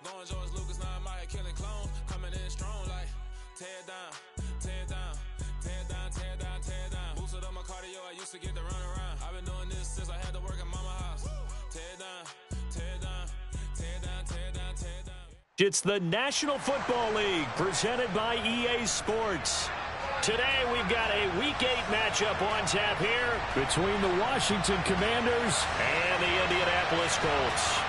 Going George Lucas, now I'm out here killing clones. Coming in strong like tear down, tear down, tear down, tear down, tear down. Boosted up my cardio, I used to get to run around. I've been doing this since I had to work at mama house. Tear down, tear down, tear down, tear down, tear down. It's the National Football League presented by EA Sports. Today we've got a Week 8 matchup on tap here between the Washington Commanders and the Indianapolis Colts.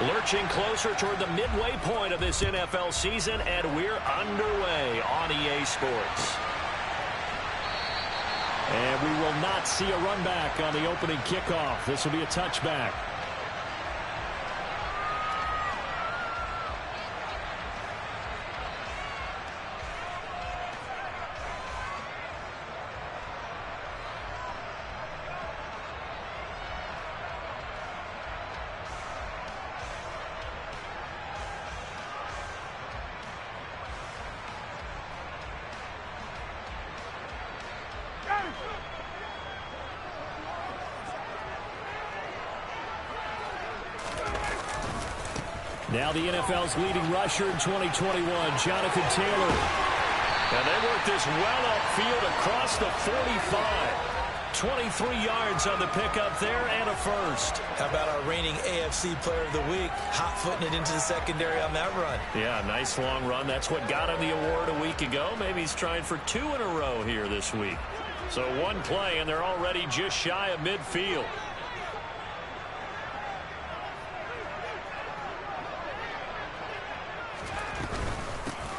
Lurching closer toward the midway point of this NFL season, and we're underway on EA Sports. And we will not see a run back on the opening kickoff. This will be a touchback. Now the NFL's leading rusher in 2021, Jonathan Taylor. And they work this well upfield across the 45. 23 yards on the pickup there and a first. How about our reigning AFC Player of the Week, hot-footing it into the secondary on that run? Yeah, nice long run. That's what got him the award a week ago. Maybe he's trying for 2 in a row here this week. So one play, and they're already just shy of midfield.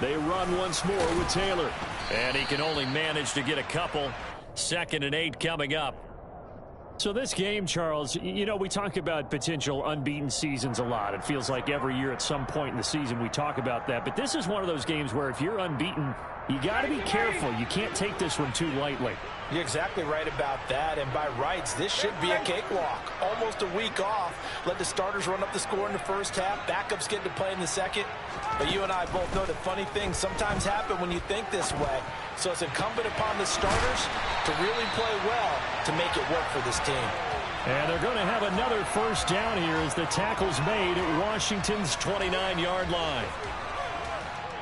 They run once more with Taylor. And he can only manage to get a couple. 2nd and 8 coming up. So this game, Charles, you know, we talk about potential unbeaten seasons a lot. It feels like every year at some point in the season we talk about that. But this is one of those games where if you're unbeaten, you got to be careful. You can't take this one too lightly. You're exactly right about that. And by rights, this should be a cakewalk. Almost a week off. Let the starters run up the score in the first half. Backups get to play in the second. But you and I both know that funny things sometimes happen when you think this way. So it's incumbent upon the starters to really play well to make it work for this team. And they're going to have another first down here as the tackle's made at Washington's 29-yard line.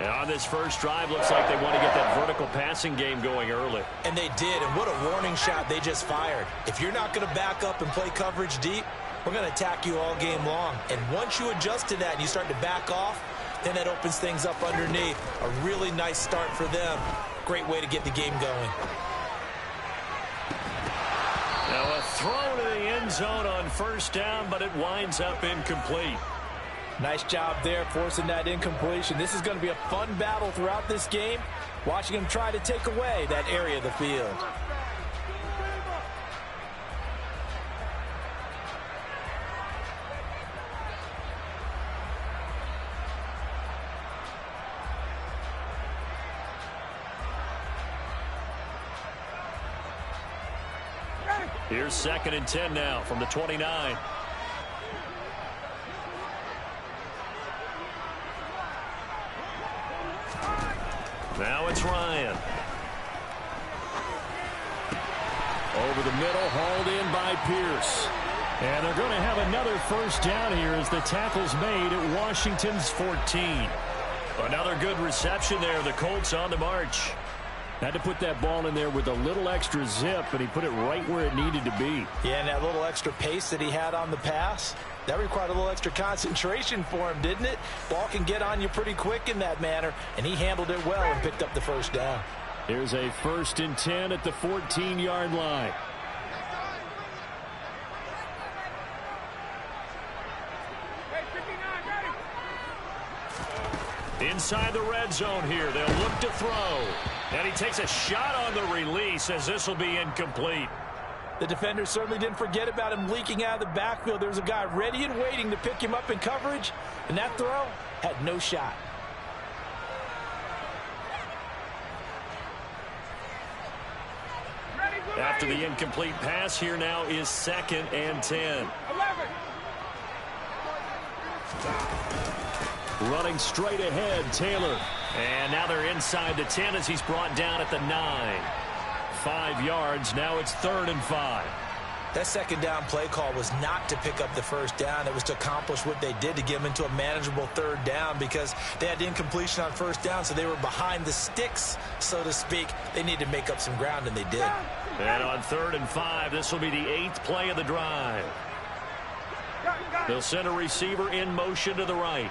And on this first drive, looks like they want to get that vertical passing game going early. And they did, and what a warning shot they just fired. If you're not going to back up and play coverage deep, we're going to attack you all game long. And once you adjust to that and you start to back off, then that opens things up underneath. A really nice start for them. Great way to get the game going. Now a throw to the end zone on first down, but it winds up incomplete. Nice job there forcing that incompletion. This is going to be a fun battle throughout this game. Watching him try to take away that area of the field. Here's 2nd and 10 now from the 29. Now it's Ryan. Over the middle, hauled in by Pierce. And they're going to have another first down here as the tackle's made at Washington's 14. Another good reception there. The Colts on the march. Had to put that ball in there with a little extra zip, and he put it right where it needed to be. Yeah, and that little extra pace that he had on the pass, that required a little extra concentration for him, didn't it? Ball can get on you pretty quick in that manner, and he handled it well and picked up the first down. Here's a 1st and 10 at the 14-yard line. Inside the red zone here, they'll look to throw. And he takes a shot on the release as this will be incomplete. The defender certainly didn't forget about him leaking out of the backfield. There was a guy ready and waiting to pick him up in coverage, and that throw had no shot. After the incomplete pass, here now is 2nd and 10. Running straight ahead, Taylor. And now they're inside the 10 as he's brought down at the 9. 5 yards. Now it's 3rd and 5. That second down play call was not to pick up the first down. It was to accomplish what they did to get them into a manageable 3rd down because they had incompletion on first down, so they were behind the sticks, so to speak. They needed to make up some ground, and they did. And on 3rd and 5, this will be the 8th play of the drive. They'll send a receiver in motion to the right.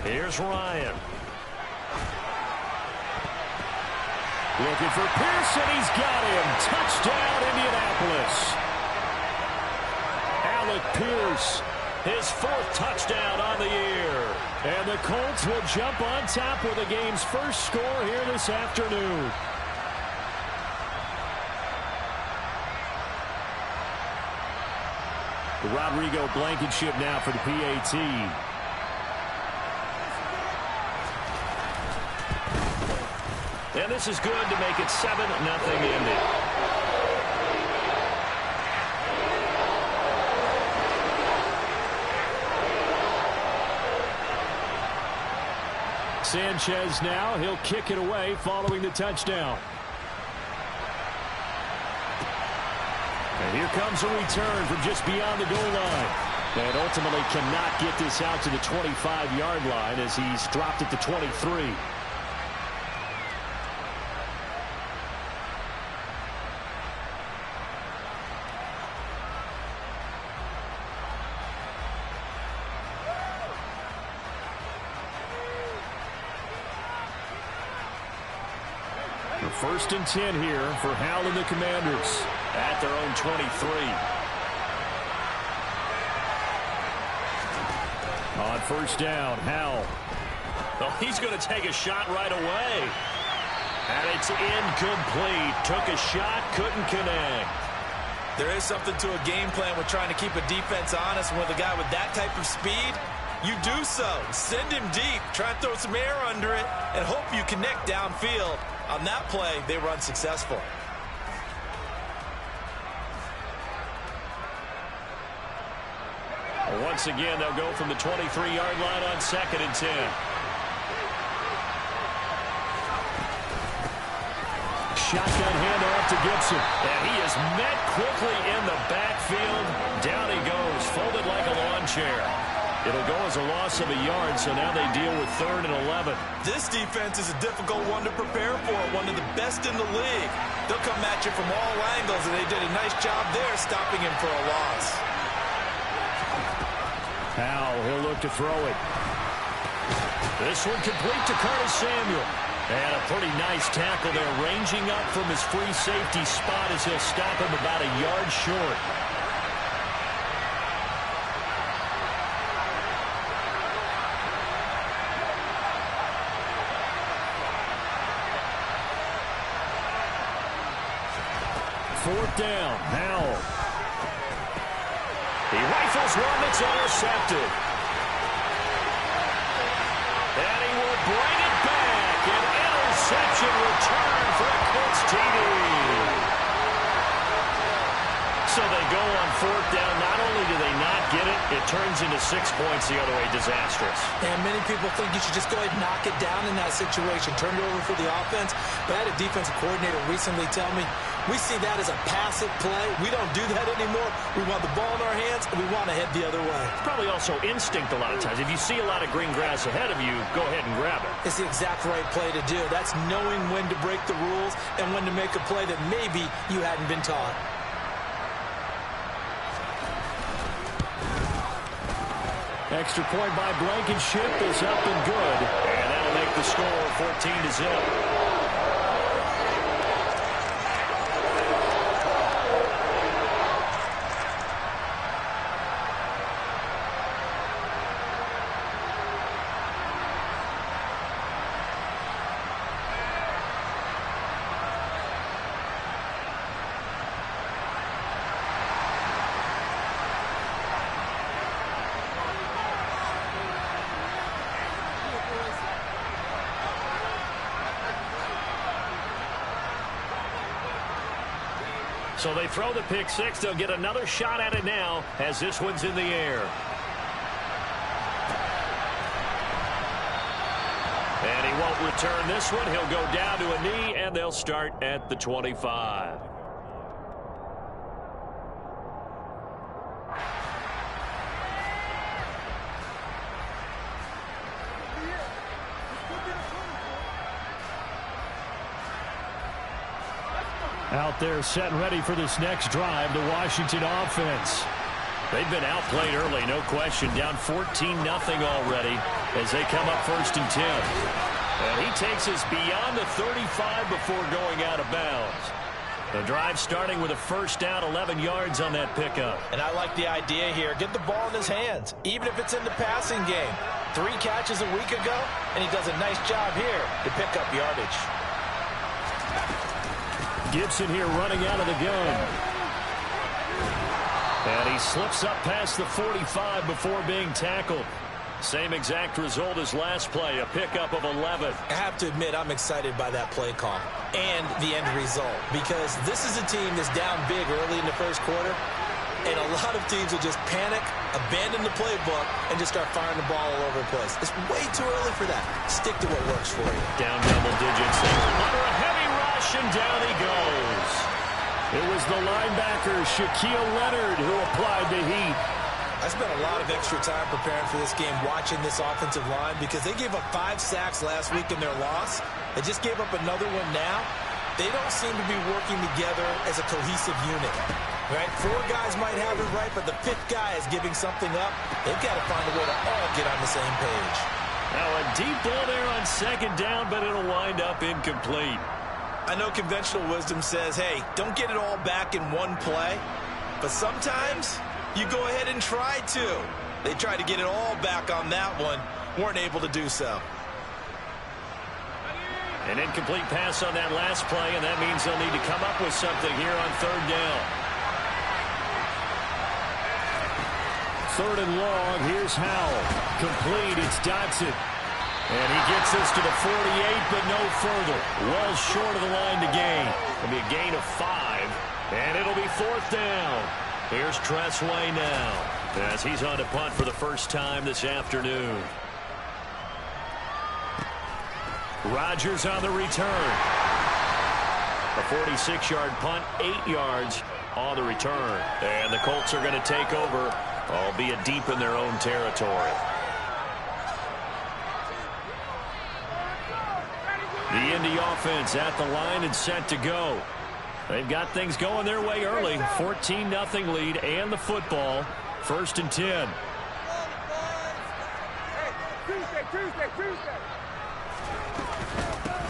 Here's Ryan. Looking for Pearson. He's got him. Touchdown, Indianapolis. Alec Pierce, his 4th touchdown on the year. And the Colts will jump on top with the game's first score here this afternoon. Rodrigo Blankenship now for the PAT. And this is good to make it 7-0 Indy. Sanchez now, he'll kick it away following the touchdown. And here comes a return from just beyond the goal line. And ultimately cannot get this out to the 25-yard line as he's dropped it to 23. First and 10 here for Howell and the Commanders at their own 23. On first down, Howell. Oh, he's going to take a shot right away. And it's incomplete. Took a shot, couldn't connect. There is something to a game plan with trying to keep a defense honest. And with a guy with that type of speed, you do so. Send him deep. Try and throw some air under it and hope you connect downfield. On that play, they were unsuccessful. Once again, they'll go from the 23-yard line on 2nd and 10. Shotgun handoff to Gibson. And he is met quickly in the backfield. Down he goes, folded like a lawn chair. It'll go as a loss of a yard, so now they deal with 3rd and 11. This defense is a difficult one to prepare for, one of the best in the league. They'll come at you from all angles, and they did a nice job there stopping him for a loss. Howell, he'll look to throw it. This one complete to Curtis Samuel. And a pretty nice tackle there, ranging up from his free safety spot as he'll stop him about a yard short. Fourth down, Howell. He rifles one that's intercepted. And he will bring it back. An interception return for a Colts TD. So they go on 4th down. Not only do they not get it, it turns into 6 points the other way. Disastrous. And many people think you should just go ahead and knock it down in that situation. Turn it over for the offense. But I had a defensive coordinator recently tell me, we see that as a passive play. We don't do that anymore. We want the ball in our hands, and we want to head the other way. Probably also instinct a lot of times. If you see a lot of green grass ahead of you, go ahead and grab it. It's the exact right play to do. That's knowing when to break the rules and when to make a play that maybe you hadn't been taught. Extra point by Blankenship is up and good. And that'll make the score 14-0. So they throw the pick six. They'll get another shot at it now as this one's in the air. And he won't return this one. He'll go down to a knee, and they'll start at the 25. Out there set and ready for this next drive, the Washington offense. They've been outplayed early, no question. Down 14-0 already as they come up 1st and 10. And he takes us beyond the 35 before going out of bounds. The drive starting with a first down, 11 yards on that pickup. And I like the idea here. Get the ball in his hands, even if it's in the passing game. 3 catches a week ago, and he does a nice job here to pick up yardage. Gibson here running out of the gun. And he slips up past the 45 before being tackled. Same exact result as last play, a pickup of 11. I have to admit, I'm excited by that play call and the end result, because this is a team that's down big early in the first quarter, and a lot of teams will just panic, abandon the playbook, and just start firing the ball all over the place. It's way too early for that. Stick to what works for you. Down double digits. Under a heavy rush, and down he goes. It was the linebacker, Shaquille Leonard, who applied the heat. I spent a lot of extra time preparing for this game, watching this offensive line, because they gave up 5 sacks last week in their loss. They just gave up another one now. They don't seem to be working together as a cohesive unit. Right? 4 guys might have it right, but the 5th guy is giving something up. They've got to find a way to all get on the same page. Now a deep ball there on 2nd down, but it'll wind up incomplete. I know conventional wisdom says, hey, don't get it all back in one play. But sometimes you go ahead and try to. They tried to get it all back on that one. Weren't able to do so. An incomplete pass on that last play, and that means they'll need to come up with something here on 3rd down. 3rd and long, here's Howell. Complete, it's Dotson. And he gets this to the 48, but no further. Well short of the line to gain. It'll be a gain of 5, and it'll be 4th down. Here's Tressway now, as he's on to punt for the first time this afternoon. Rodgers on the return. A 46-yard punt, 8 yards on the return. And the Colts are going to take over, albeit deep in their own territory. The Indy offense at the line and set to go. They've got things going their way early. 14-0 lead and the football. 1st and 10.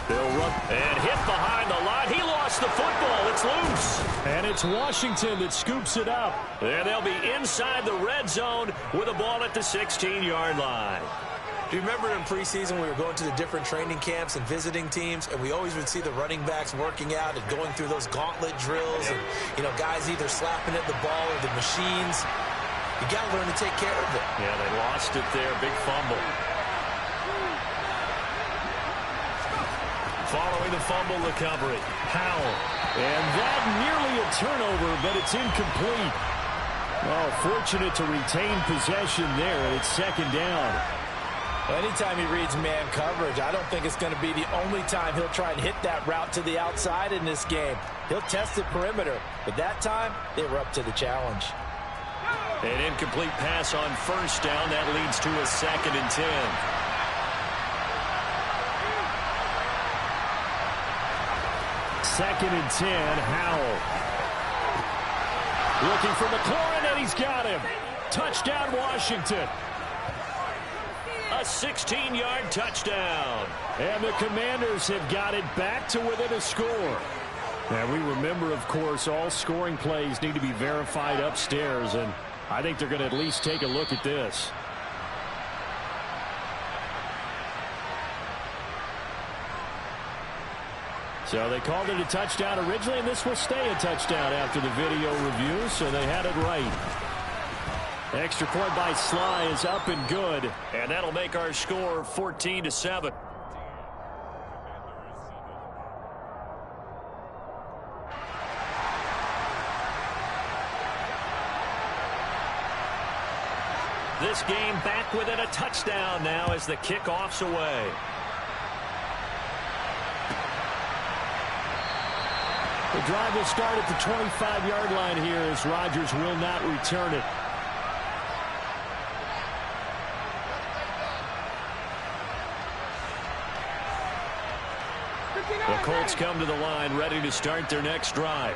They'll run and hit behind the line. He lost the football. It's loose. And it's Washington that scoops it up. And they'll be inside the red zone with a ball at the 16-yard line. Do you remember in preseason we were going to the different training camps and visiting teams, and we always would see the running backs working out and going through those gauntlet drills, and, you know, guys either slapping at the ball or the machines. You got to learn to take care of it. Yeah, they lost it there. Big fumble. Following the fumble recovery, Howell. And that nearly a turnover, but it's incomplete. Oh, fortunate to retain possession there, and it's 2nd down. Anytime he reads man coverage, I don't think it's going to be the only time he'll try and hit that route to the outside in this game. He'll test the perimeter, but that time they were up to the challenge. An incomplete pass on 1st down. That leads to a 2nd and 10. Second and 10, Howell. Looking for McLaurin, and he's got him. Touchdown, Washington. A 16-yard touchdown. And the Commanders have got it back to within a score. And we remember, of course, all scoring plays need to be verified upstairs, and I think they're going to at least take a look at this. So they called it a touchdown originally, and this will stay a touchdown after the video review, so they had it right. Extra point by Sly is up and good. And that'll make our score 14-7. this game back within a touchdown now as the kickoff's away. The drive will start at the 25-yard line here as Rodgers will not return it. The Colts come to the line ready to start their next drive.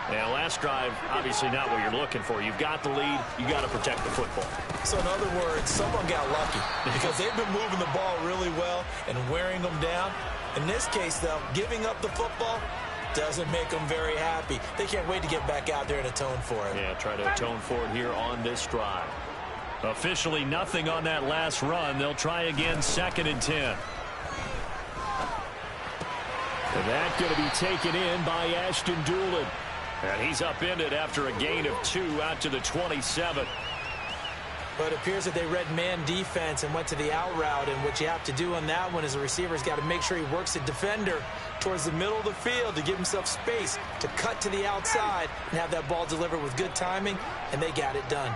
And last drive, obviously not what you're looking for. You've got the lead. You got to protect the football. So in other words, someone got lucky because they've been moving the ball really well and wearing them down. In this case, though, giving up the football doesn't make them very happy. They can't wait to get back out there and atone for it. Yeah, try to atone for it here on this drive. Officially nothing on that last run. They'll try again, 2nd and 10. And that going to be taken in by Ashton Doolin. And he's upended after a gain of 2 out to the 27. But it appears that they read man defense and went to the out route. And what you have to do on that one is the receiver's got to make sure he works the defender towards the middle of the field to give himself space to cut to the outside and have that ball delivered with good timing, and they got it done.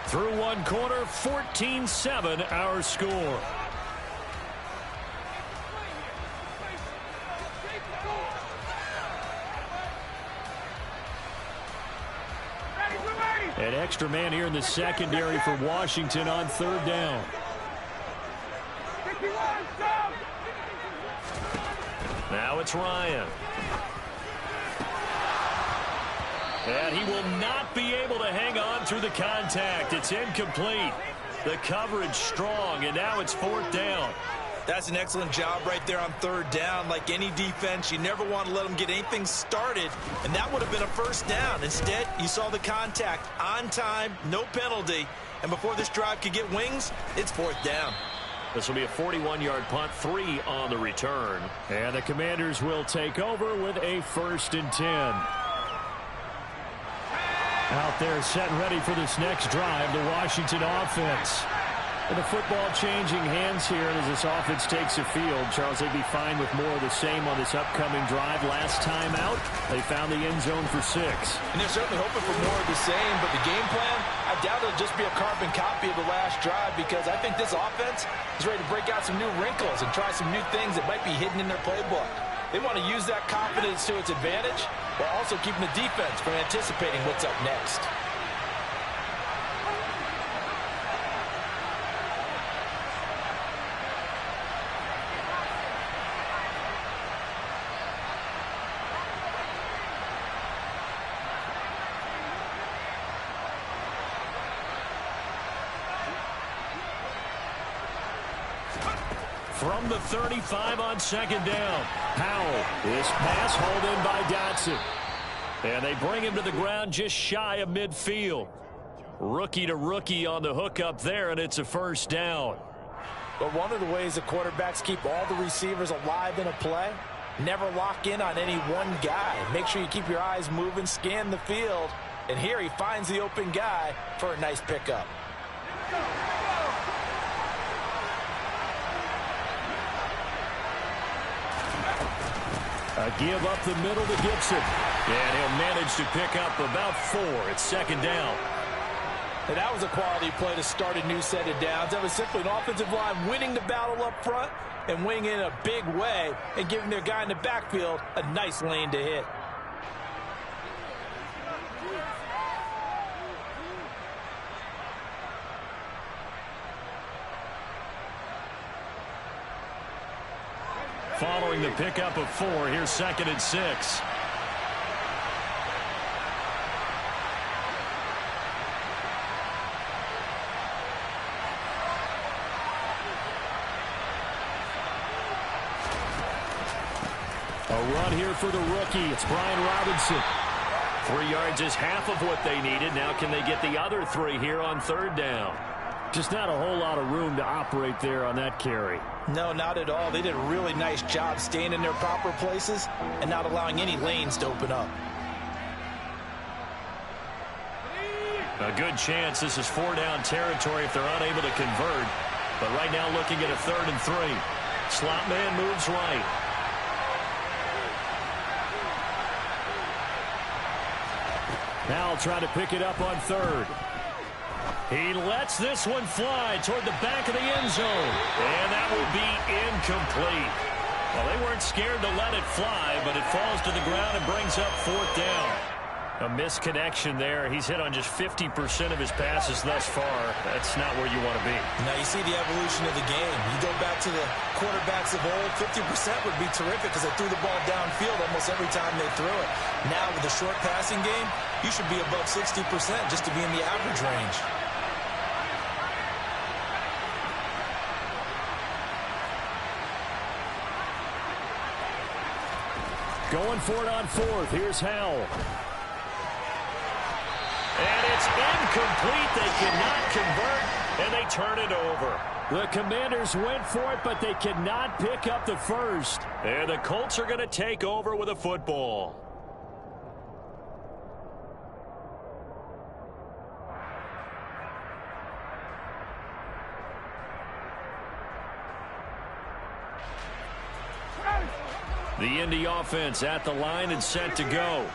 Through one quarter, 14-7 our score. An extra man here in the secondary for Washington on 3rd down. Now it's Ryan. And he will not be able to hang on through the contact. It's incomplete. The coverage strong, and now it's 4th down. That's an excellent job right there on 3rd down. Like any defense, you never want to let them get anything started, and that would have been a 1st down. Instead, you saw the contact on time, no penalty, and before this drive could get wings, it's 4th down. This will be a 41-yard punt, 3 on the return. And the Commanders will take over with a 1st and 10. Out there set and ready for this next drive, the Washington offense. And the football changing hands here as this offense takes the field. Charles, they'd be fine with more of the same on this upcoming drive. Last time out, they found the end zone for 6. And they're certainly hoping for more of the same, but the game plan, I doubt it'll just be a carbon copy of the last drive because I think this offense is ready to break out some new wrinkles and try some new things that might be hidden in their playbook. They want to use that confidence to its advantage while also keeping the defense from anticipating what's up next. From the 35 on 2nd down. Powell. This pass hauled in by Dotson. And they bring him to the ground just shy of midfield. Rookie to rookie on the hookup there, and it's a 1st down. But one of the ways the quarterbacks keep all the receivers alive in a play, never lock in on any one guy. Make sure you keep your eyes moving, scan the field. And here he finds the open guy for a nice pickup. A give up the middle to Gibson. And he'll manage to pick up about 4. It's 2nd down. And that was a quality play to start a new set of downs. That was simply an offensive line winning the battle up front and winning in a big way and giving their guy in the backfield a nice lane to hit. Following the pickup of 4, here's 2nd and 6. A run here for the rookie. It's Brian Robinson. 3 yards is half of what they needed. Now can they get the other 3 here on 3rd down? Just not a whole lot of room to operate there on that carry. No, not at all. They did a really nice job staying in their proper places and not allowing any lanes to open up. A good chance this is 4-down territory if they're unable to convert. But right now looking at a 3rd and 3. Slot man moves right. Now they'll try to pick it up on third. He lets this one fly toward the back of the end zone. And that will be incomplete. Well, they weren't scared to let it fly, but it falls to the ground and brings up fourth down. A misconnection there. He's hit on just 50% of his passes thus far. That's not where you want to be. Now you see the evolution of the game. You go back to the quarterbacks of old, 50% would be terrific because they threw the ball downfield almost every time they threw it. Now with the short passing game, you should be above 60% just to be in the average range. Going for it on fourth. Here's Howell. And it's incomplete. They cannot convert, and they turn it over. The Commanders went for it, but they cannot pick up the first. And the Colts are going to take over with a football. The Indy offense at the line and set to go.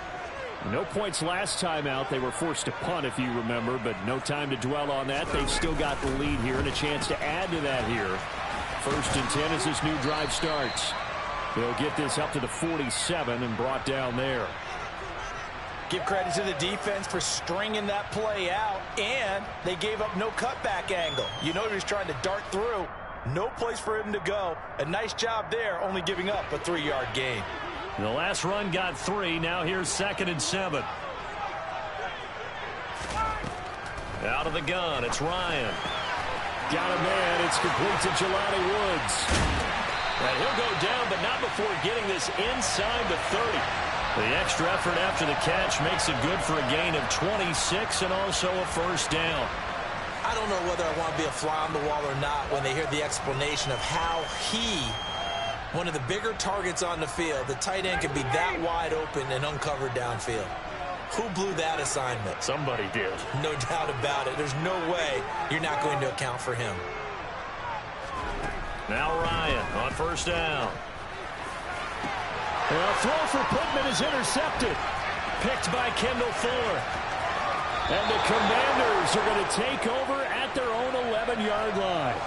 No points last time out. They were forced to punt, if you remember, but no time to dwell on that. They've still got the lead here and a chance to add to that here. 1st and 10 as this new drive starts. They'll get this up to the 47 and brought down there. Give credit to the defense for stringing that play out, and they gave up no cutback angle. You know he was trying to dart through. No place for him to go. A nice job there, only giving up a 3-yard gain. The last run got 3. Now here's 2nd and 7. Out of the gun, it's Ryan. Got a man. It's complete to Jelani Woods. And he'll go down, but not before getting this inside the 30. The extra effort after the catch makes it good for a gain of 26 and also a first down. I don't know whether I want to be a fly on the wall or not when they hear the explanation of how one of the bigger targets on the field, the tight end can be that wide open and uncovered downfield. Who blew that assignment? Somebody did. No doubt about it. There's no way you're not going to account for him. Now Ryan on first down. A throw for Pittman is intercepted. Picked by Kendall Fuller. And the Commanders are going to take over at their own 11-yard line.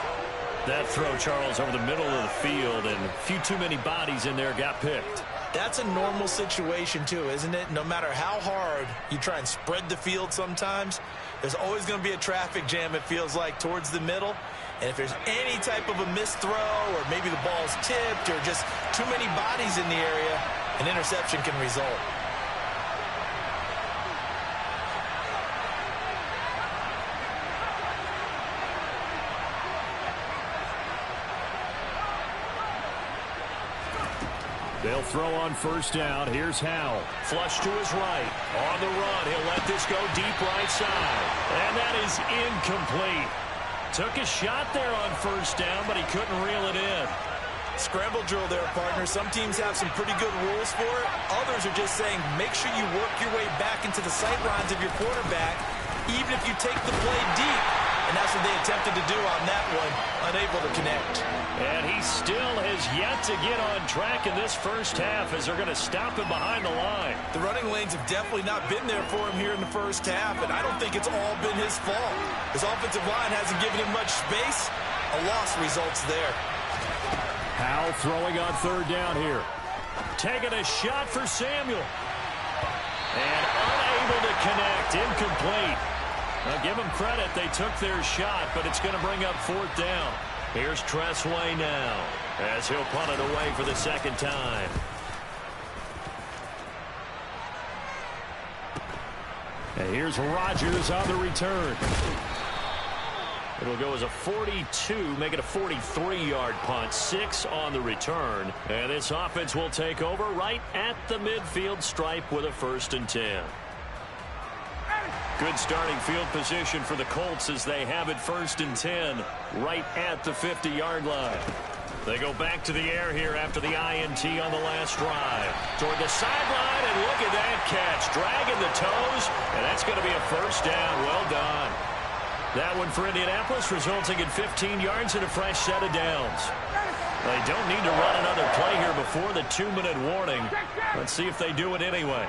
That throw, Charles, over the middle of the field, and a few too many bodies in there got picked. That's a normal situation, too, isn't it? No matter how hard you try and spread the field sometimes, there's always going to be a traffic jam, it feels like, towards the middle. And if there's any type of a missed throw or maybe the ball's tipped or just too many bodies in the area, an interception can result. They'll throw on first down. Here's Howell. Flush to his right. On the run. He'll let this go deep right side. And that is incomplete. Took a shot there on first down, but he couldn't reel it in. Scramble drill there, partner. Some teams have some pretty good rules for it. Others are just saying make sure you work your way back into the sight lines of your quarterback, even if you take the play deep. And that's what they attempted to do on that one, unable to connect. And he still has yet to get on track in this first half as they're going to stop him behind the line. The running lanes have definitely not been there for him here in the first half, and I don't think it's all been his fault. His offensive line hasn't given him much space. A loss results there. Howell throwing on third down here. Taking a shot for Samuel. And unable to connect. Incomplete. Now give them credit. They took their shot, but it's going to bring up fourth down. Here's Tressway now as he'll punt it away for the second time. And here's Rodgers on the return. It'll go as a 42, make it a 43-yard punt, 6 on the return. And this offense will take over right at the midfield stripe with a 1st and 10. Good starting field position for the Colts as they have it 1st and 10 right at the 50-yard line. They go back to the air here after the INT on the last drive. Toward the sideline, and look at that catch. Dragging the toes, and that's going to be a first down. Well done. That one for Indianapolis, resulting in 15 yards and a fresh set of downs. They don't need to run another play here before the 2-minute warning. Let's see if they do it anyway.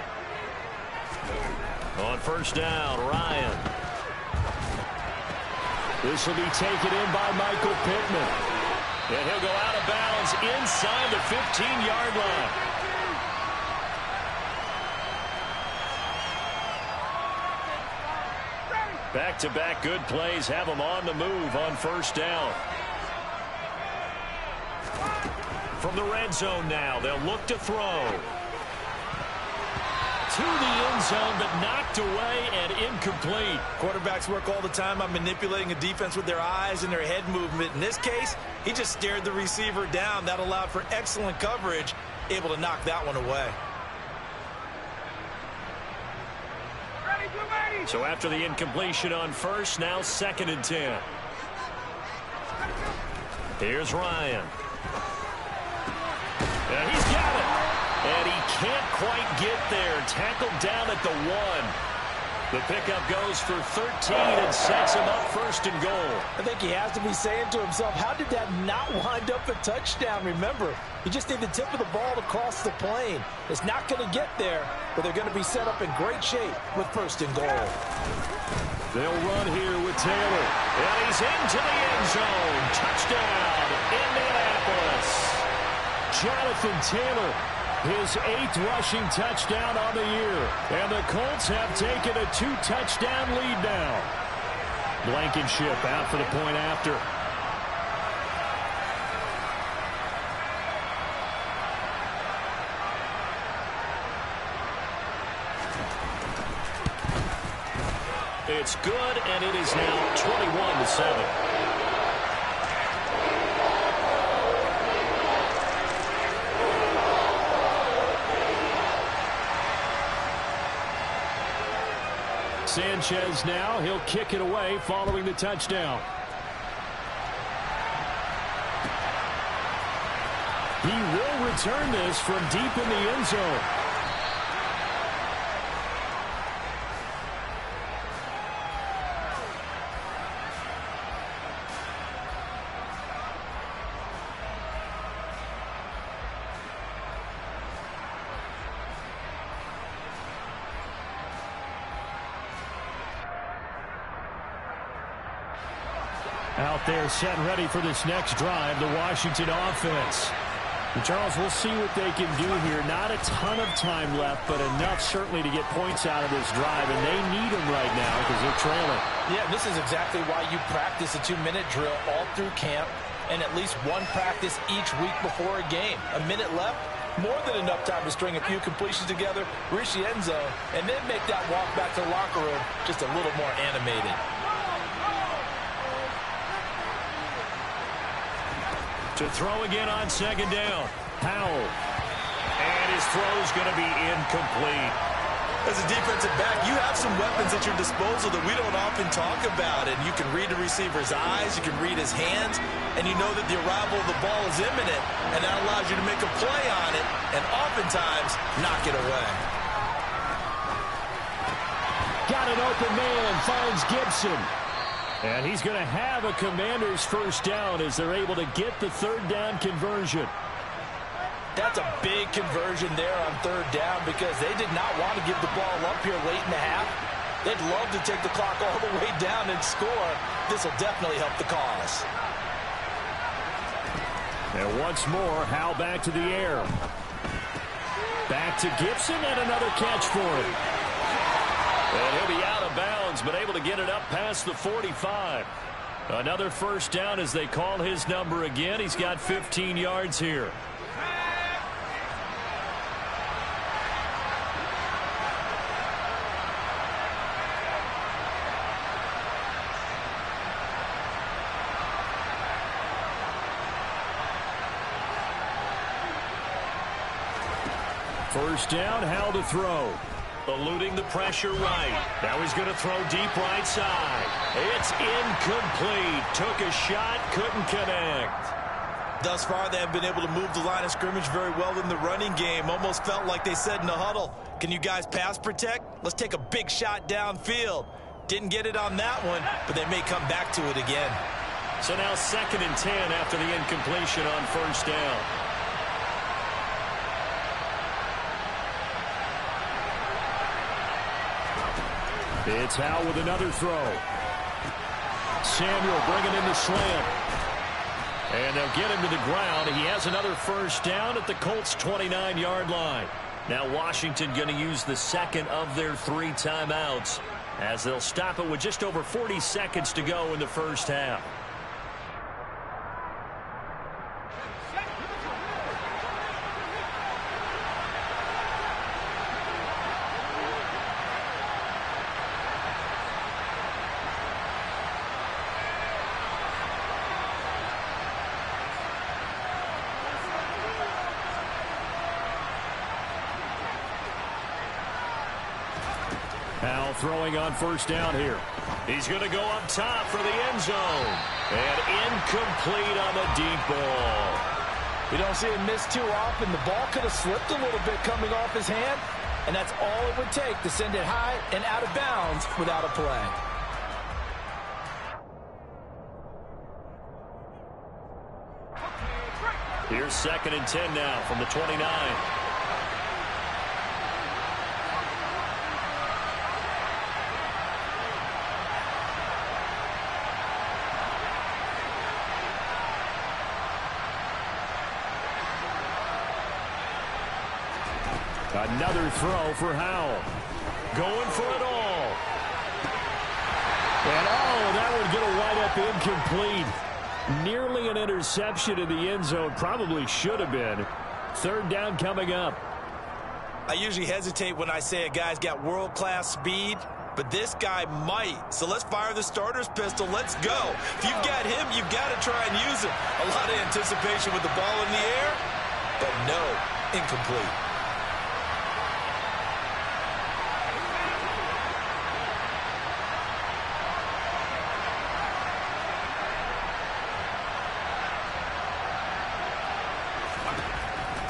On first down, Ryan. This will be taken in by Michael Pittman. And he'll go out of bounds inside the 15-yard line. Back-to-back good plays have them on the move on first down. From the red zone now, they'll look to throw. To the end zone, but knocked away and incomplete. Quarterbacks work all the time on manipulating a defense with their eyes and their head movement. In this case, he just stared the receiver down. That allowed for excellent coverage, able to knock that one away. So after the incompletion on first, now 2nd and 10. Here's Ryan. And he's got it. And he can't quite get there. Tackled down at the 1. The pickup goes for 13 and sets him up 1st and goal. I think he has to be saying to himself, how did that not wind up a touchdown? Remember, you just need the tip of the ball to cross the plane. It's not going to get there, but they're going to be set up in great shape with 1st and goal. They'll run here with Taylor. And he's into the end zone. Touchdown, Indianapolis. Jonathan Taylor, his 8th rushing touchdown on the year. And the Colts have taken a 2-touchdown lead now. Blankenship out for the point after. It's good, and it is now 21-7. Sanchez now, he'll kick it away following the touchdown. He will return this from deep in the end zone. Out there set and ready for this next drive, the Washington offense. And Charles, we'll see what they can do here. Not a ton of time left, but enough certainly to get points out of this drive, and they need them right now because they're trailing. Yeah, this is exactly why you practice a 2-minute drill all through camp and at least one practice each week before a game. A minute left, more than enough time to string a few completions together, reach the end zone, and then make that walk back to the locker room just a little more animated. To throw again on 2nd down. Powell. And his throw's going to be incomplete. As a defensive back, you have some weapons at your disposal that we don't often talk about. And you can read the receiver's eyes, you can read his hands, and you know that the arrival of the ball is imminent, and that allows you to make a play on it and oftentimes knock it away. Got an open man, finds Gibson. And he's going to have a Commander's 1st down as they're able to get the 3rd down conversion. That's a big conversion there on 3rd down because they did not want to give the ball up here late in the half. They'd love to take the clock all the way down and score. This will definitely help the cause. And once more, Howell back to the air. Back to Gibson and another catch for him. And he'll be out of bounds, but able to get it up past the 45. Another 1st down as they call his number again. He's got 15 yards here. First down, Howell to throw. Eluding the pressure right. Now he's going to throw deep right side. It's incomplete. Took a shot, couldn't connect. Thus far, they have been able to move the line of scrimmage very well in the running game. Almost felt like they said in the huddle, can you guys pass protect? Let's take a big shot downfield. Didn't get it on that one, but they may come back to it again. So now 2nd and 10 after the incompletion on 1st down. It's Howell with another throw. Samuel bringing in the slant. And they'll get him to the ground. He has another first down at the Colts' 29-yard line. Now Washington going to use the second of their 3 timeouts as they'll stop it with just over 40 seconds to go in the first half. Howell throwing on first down here. He's going to go up top for the end zone. And incomplete on the deep ball. We don't see him miss too often. The ball could have slipped a little bit coming off his hand, and that's all it would take to send it high and out of bounds without a play. Here's 2nd and 10 now from the 29. Another throw for Howell. Going for it all. And that would get a wide-up incomplete. Nearly an interception in the end zone. Probably should have been. 3rd down coming up. I usually hesitate when I say a guy's got world-class speed, but this guy might. So let's fire the starter's pistol. Let's go. If you've got him, you've got to try and use him. A lot of anticipation with the ball in the air, but no, incomplete.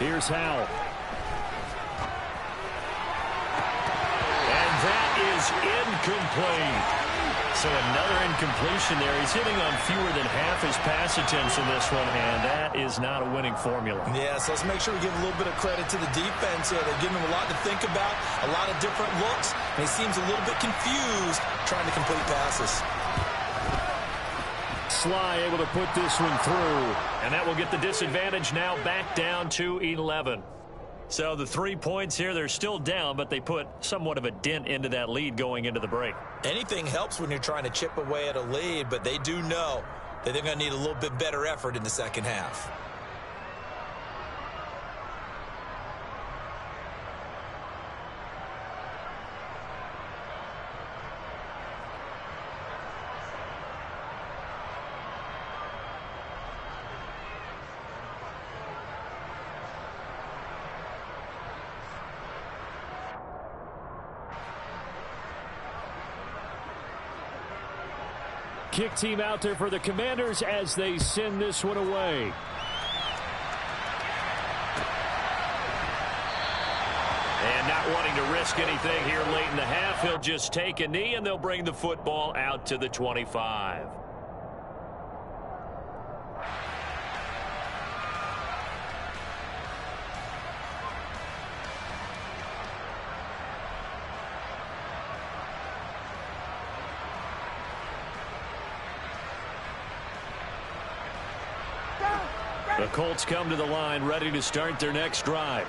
Here's Howell. And that is incomplete. So another incompletion there. He's hitting on fewer than half his pass attempts in this one, and that is not a winning formula. Yeah, so let's make sure we give a little bit of credit to the defense here. They're giving him a lot to think about, a lot of different looks, and he seems a little bit confused trying to complete passes. Sly able to put this one through. And that will get the disadvantage now back down to 11. So the 3 points here, they're still down, but they put somewhat of a dent into that lead going into the break. Anything helps when you're trying to chip away at a lead, but they do know that they're going to need a little bit better effort in the second half. Kick team out there for the Commanders as they send this one away. And not wanting to risk anything here late in the half, he'll just take a knee and they'll bring the football out to the 25. The Colts come to the line ready to start their next drive.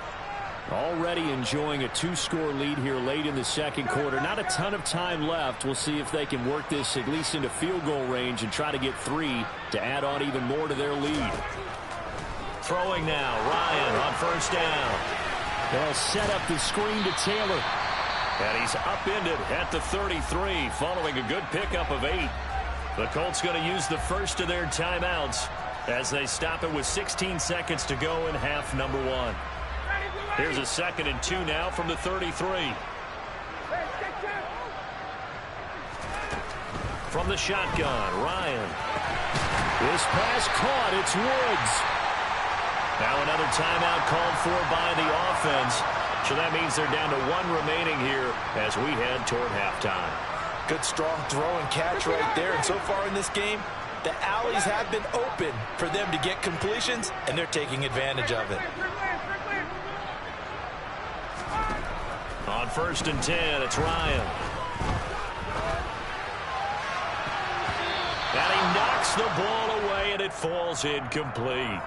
Already enjoying a 2-score lead here late in the second quarter. Not a ton of time left. We'll see if they can work this at least into field goal range and try to get 3 to add on even more to their lead. Throwing now, Ryan on first down. They'll set up the screen to Taylor. And he's upended at the 33 following a good pickup of 8. The Colts going to use the first of their timeouts as they stop it with 16 seconds to go in half number 1. Here's a 2nd and 2 now from the 33. From the shotgun, Ryan. This pass caught. It's Woods. Now another timeout called for by the offense. So that means they're down to 1 remaining here as we head toward halftime. Good strong throw and catch right there. And so far in this game, the alleys have been open for them to get completions, and they're taking advantage of it. On 1st and 10, it's Ryan. knocks the ball away, and it falls incomplete.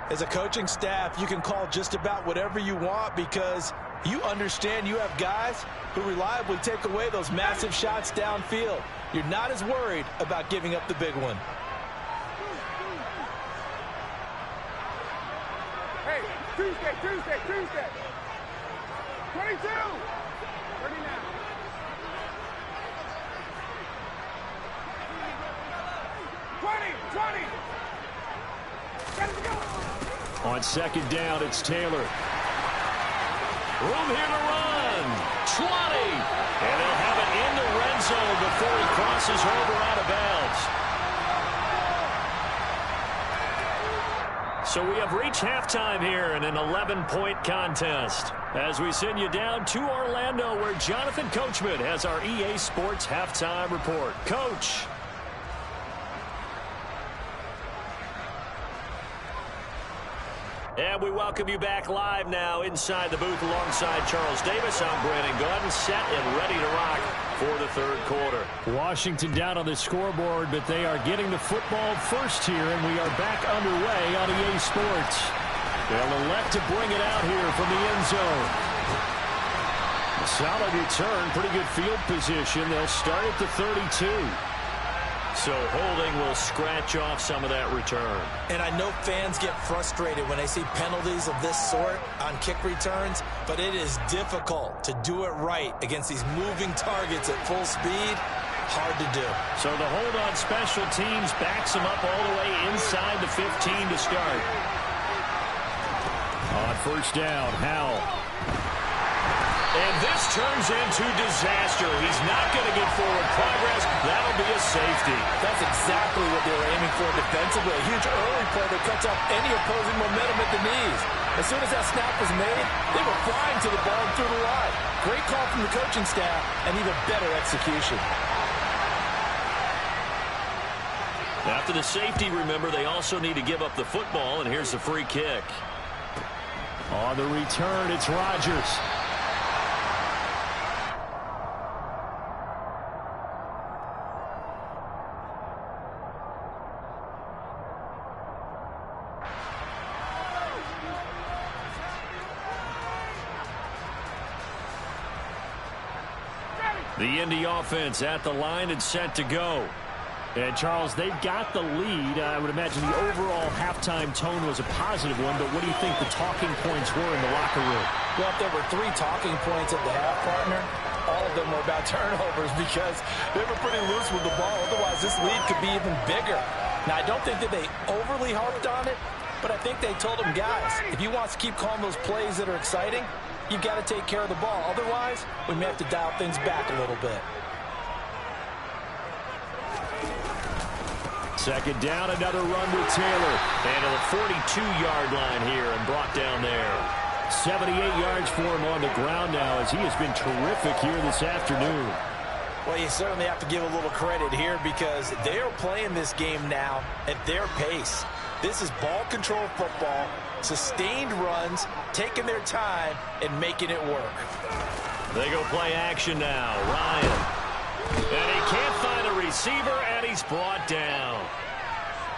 As a coaching staff, you can call just about whatever you want because you understand you have guys who reliably take away those massive shots downfield. You're not as worried about giving up the big one. Hey, Tuesday. 22. 39. On second down, it's Taylor. Room here to run. 20. And they'll have it in the red zone before he crosses over out of bounds. So we have reached halftime here in an 11-point contest. As we send you down to Orlando, where Jonathan Coachman has our EA Sports halftime report. Coach. And we welcome you back live now inside the booth alongside Charles Davis. I'm Brandon Gaudin, set and ready to rock for the third quarter. Washington down on the scoreboard, but they are getting the football first here, and we are back underway on EA Sports. They'll elect to bring it out here from the end zone. A solid return, pretty good field position. They'll start at the 32. So holding will scratch off some of that return. And I know fans get frustrated when they see penalties of this sort on kick returns, but it is difficult to do it right against these moving targets at full speed. Hard to do. So the hold on special teams backs them up all the way inside the 15 to start. On first down, Howell. And this turns into disaster. He's not going to get forward progress. That'll be a safety. That's exactly what they were aiming for defensively. A huge early play that cuts off any opposing momentum at the knees. As soon as that snap was made, they were flying to the ball and through the line. Great call from the coaching staff and even better execution. After the safety, remember, they also need to give up the football, and here's the free kick. On the return, it's Rodgers. The Indy offense at the line and set to go. And, Charles, they've got the lead. I would imagine the overall halftime tone was a positive one, but what do you think the talking points were in the locker room? Well, if there were 3 talking points at the half, partner, all of them were about turnovers because they were pretty loose with the ball. Otherwise, this lead could be even bigger. Now, I don't think that they overly harped on it, but I think they told them, guys, if you want to keep calling those plays that are exciting, you've got to take care of the ball. Otherwise, we may have to dial things back a little bit. Second down, another run with Taylor. And to the 42-yard line here and brought down there. 78 yards for him on the ground now as he has been terrific here this afternoon. Well, you certainly have to give a little credit here because they are playing this game now at their pace. This is ball control football, sustained runs, taking their time, and making it work. They go play action now. Ryan. And he can't find a receiver, and he's brought down.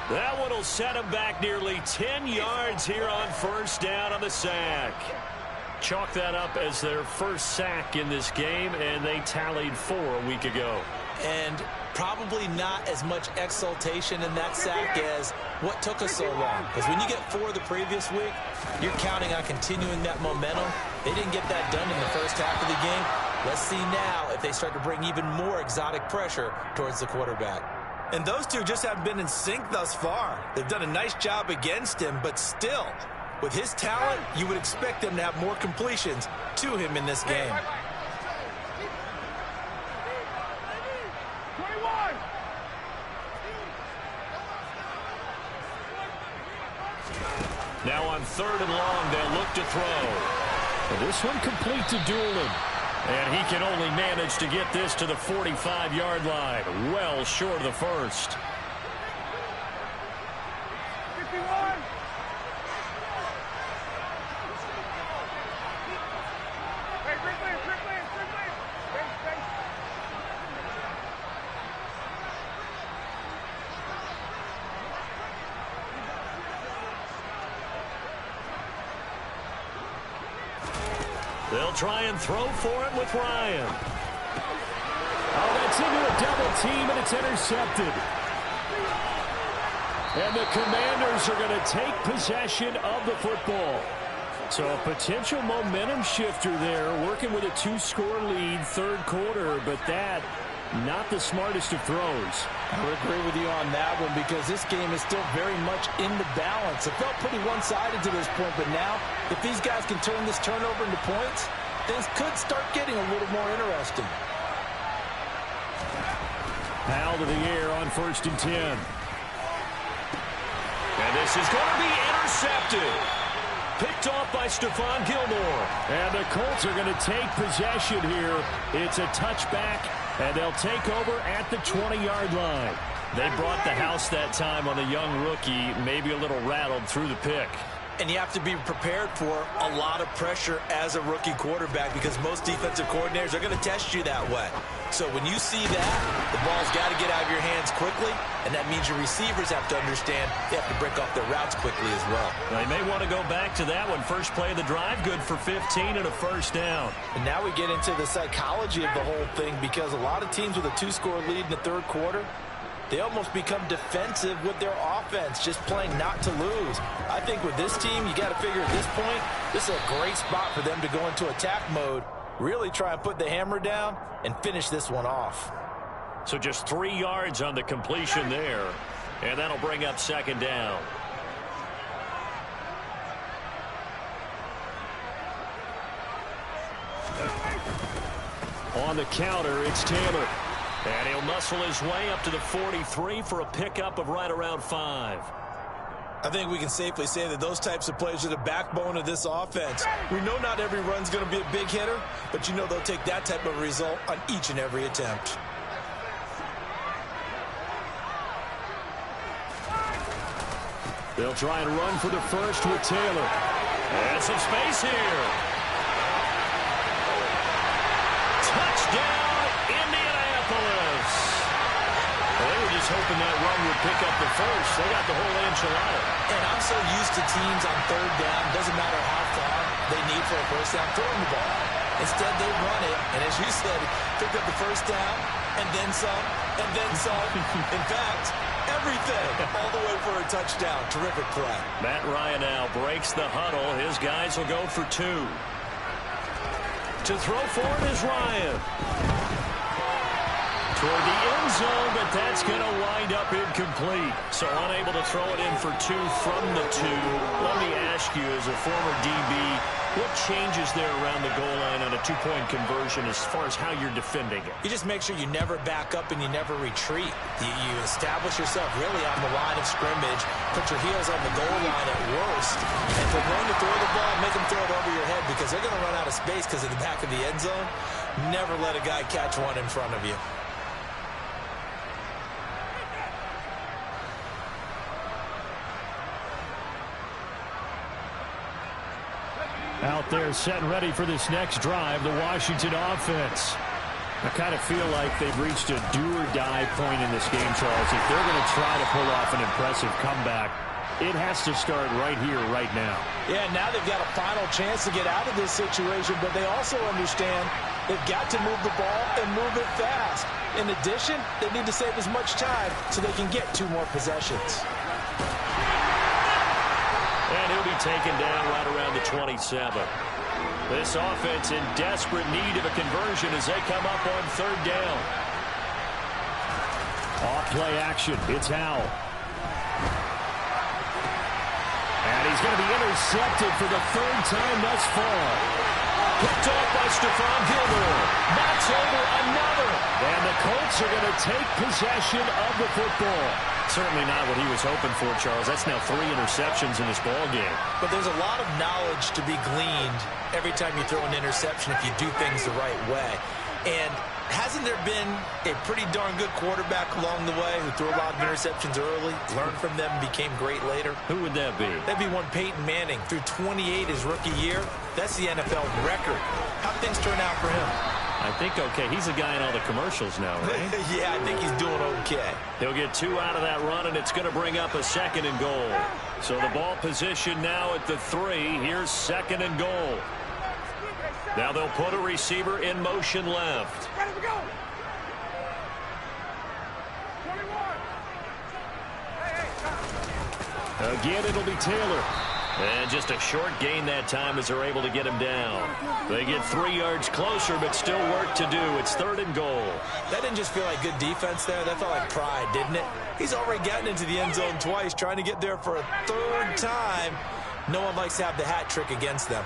That one will set him back nearly 10 yards here on first down on the sack. Chalk that up as their first sack in this game, and they tallied 4 a week ago. And probably not as much exultation in that sack as what took us so long. Because when you get 4 the previous week, you're counting on continuing that momentum. They didn't get that done in the first half of the game. Let's see now if they start to bring even more exotic pressure towards the quarterback. And those two just haven't been in sync thus far. They've done a nice job against him, but still, with his talent, you would expect them to have more completions to him in this game. Now on third and long, they'll look to throw. And this one complete to Doolin. And he can only manage to get this to the 45-yard line. Well short of the first. 51. Hey, quickly. Base. They'll try and throw for him with Ryan. Oh, that's into a double team, and it's intercepted. And the Commanders are going to take possession of the football. So a potential momentum shifter there, working with a 2-score lead, third quarter, but that, not the smartest of throws. I would agree with you on that one because this game is still very much in the balance. It felt pretty one-sided to this point, but now if these guys can turn this turnover into points, things could start getting a little more interesting. Foul to the air on 1st and 10. And this is going to be intercepted. Picked off by Stephon Gilmore. And the Colts are going to take possession here. It's a touchback, and they'll take over at the 20-yard line. They brought the house that time on the young rookie, maybe a little rattled through the pick. And you have to be prepared for a lot of pressure as a rookie quarterback because most defensive coordinators are going to test you that way. So when you see that, the ball's got to get out of your hands quickly, and that means your receivers have to understand they have to break off their routes quickly as well. They may want to go back to that one. First play of the drive, good for 15 and a first down. And now we get into the psychology of the whole thing because a lot of teams with a 2-score lead in the third quarter, they almost become defensive with their offense, just playing not to lose. I think with this team, you got to figure at this point, this is a great spot for them to go into attack mode, really try and put the hammer down and finish this one off. So just 3 yards on the completion there, and that'll bring up second down. On the counter, it's Taylor. And he'll muscle his way up to the 43 for a pickup of right around 5. I think we can safely say that those types of plays are the backbone of this offense. We know not every run's going to be a big hitter, but you know they'll take that type of result on each and every attempt. They'll try and run for the first with Taylor. And some space here. Touchdown! They were just hoping that run would pick up the first. They got the whole enchilada. And I'm so used to teams on third down, doesn't matter how far they need for a first down, throwing the ball. Instead, they run it, and as you said, picked up the first down, and then some, and then some. In fact, everything, all the way for a touchdown. Terrific play. Matt Ryan now breaks the huddle. His guys will go for 2. To throw for it is Ryan. Toward the end zone, but that's going to wind up incomplete. So unable to throw it in for 2 from the 2. Let me ask you, as a former DB, what changes there around the goal line on a 2-point conversion as far as how you're defending it? You just make sure you never back up and you never retreat. You establish yourself really on the line of scrimmage, put your heels on the goal line at worst, and if they're going to throw the ball, make them throw it over your head because they're going to run out of space because of the back of the end zone. Never let a guy catch one in front of you. Out there set and ready for this next drive, the Washington offense. I kind of feel like they've reached a do-or-die point in this game, Charles. If they're going to try to pull off an impressive comeback, it has to start right here, right now. Yeah, now they've got a final chance to get out of this situation, but they also understand they've got to move the ball and move it fast. In addition, they need to save as much time so they can get 2 more possessions. And he'll be taken down right around the 27. This offense in desperate need of a conversion as they come up on third down. Off play action. It's Howell. And he's going to be intercepted for the 3rd time thus far. Picked off by Stephon Gilmore. Knocks over another. And the Colts are going to take possession of the football. Certainly not what he was hoping for, Charles. That's now 3 interceptions in this ball game. But there's a lot of knowledge to be gleaned every time you throw an interception if you do things the right way. And hasn't there been a pretty darn good quarterback along the way who threw a lot of interceptions early, learned from them, became great later? Who would that be? That'd be one Peyton Manning. Through 28 his rookie year. That's the NFL record. How'd things turn out for him? I think okay. He's a guy in all the commercials now, right? Yeah, I think he's doing okay. He'll get 2 out of that run, and it's going to bring up a 2nd and goal. So the ball position now at the 3. Here's 2nd and goal. Now they'll put a receiver in motion left. Ready to go. 21. Hey, Again, it'll be Taylor. And just a short gain that time as they're able to get him down. They get 3 yards closer, but still work to do. It's 3rd and goal. That didn't just feel like good defense there. That felt like pride, didn't it? He's already gotten into the end zone twice, trying to get there for a 3rd time. No one likes to have the hat trick against them.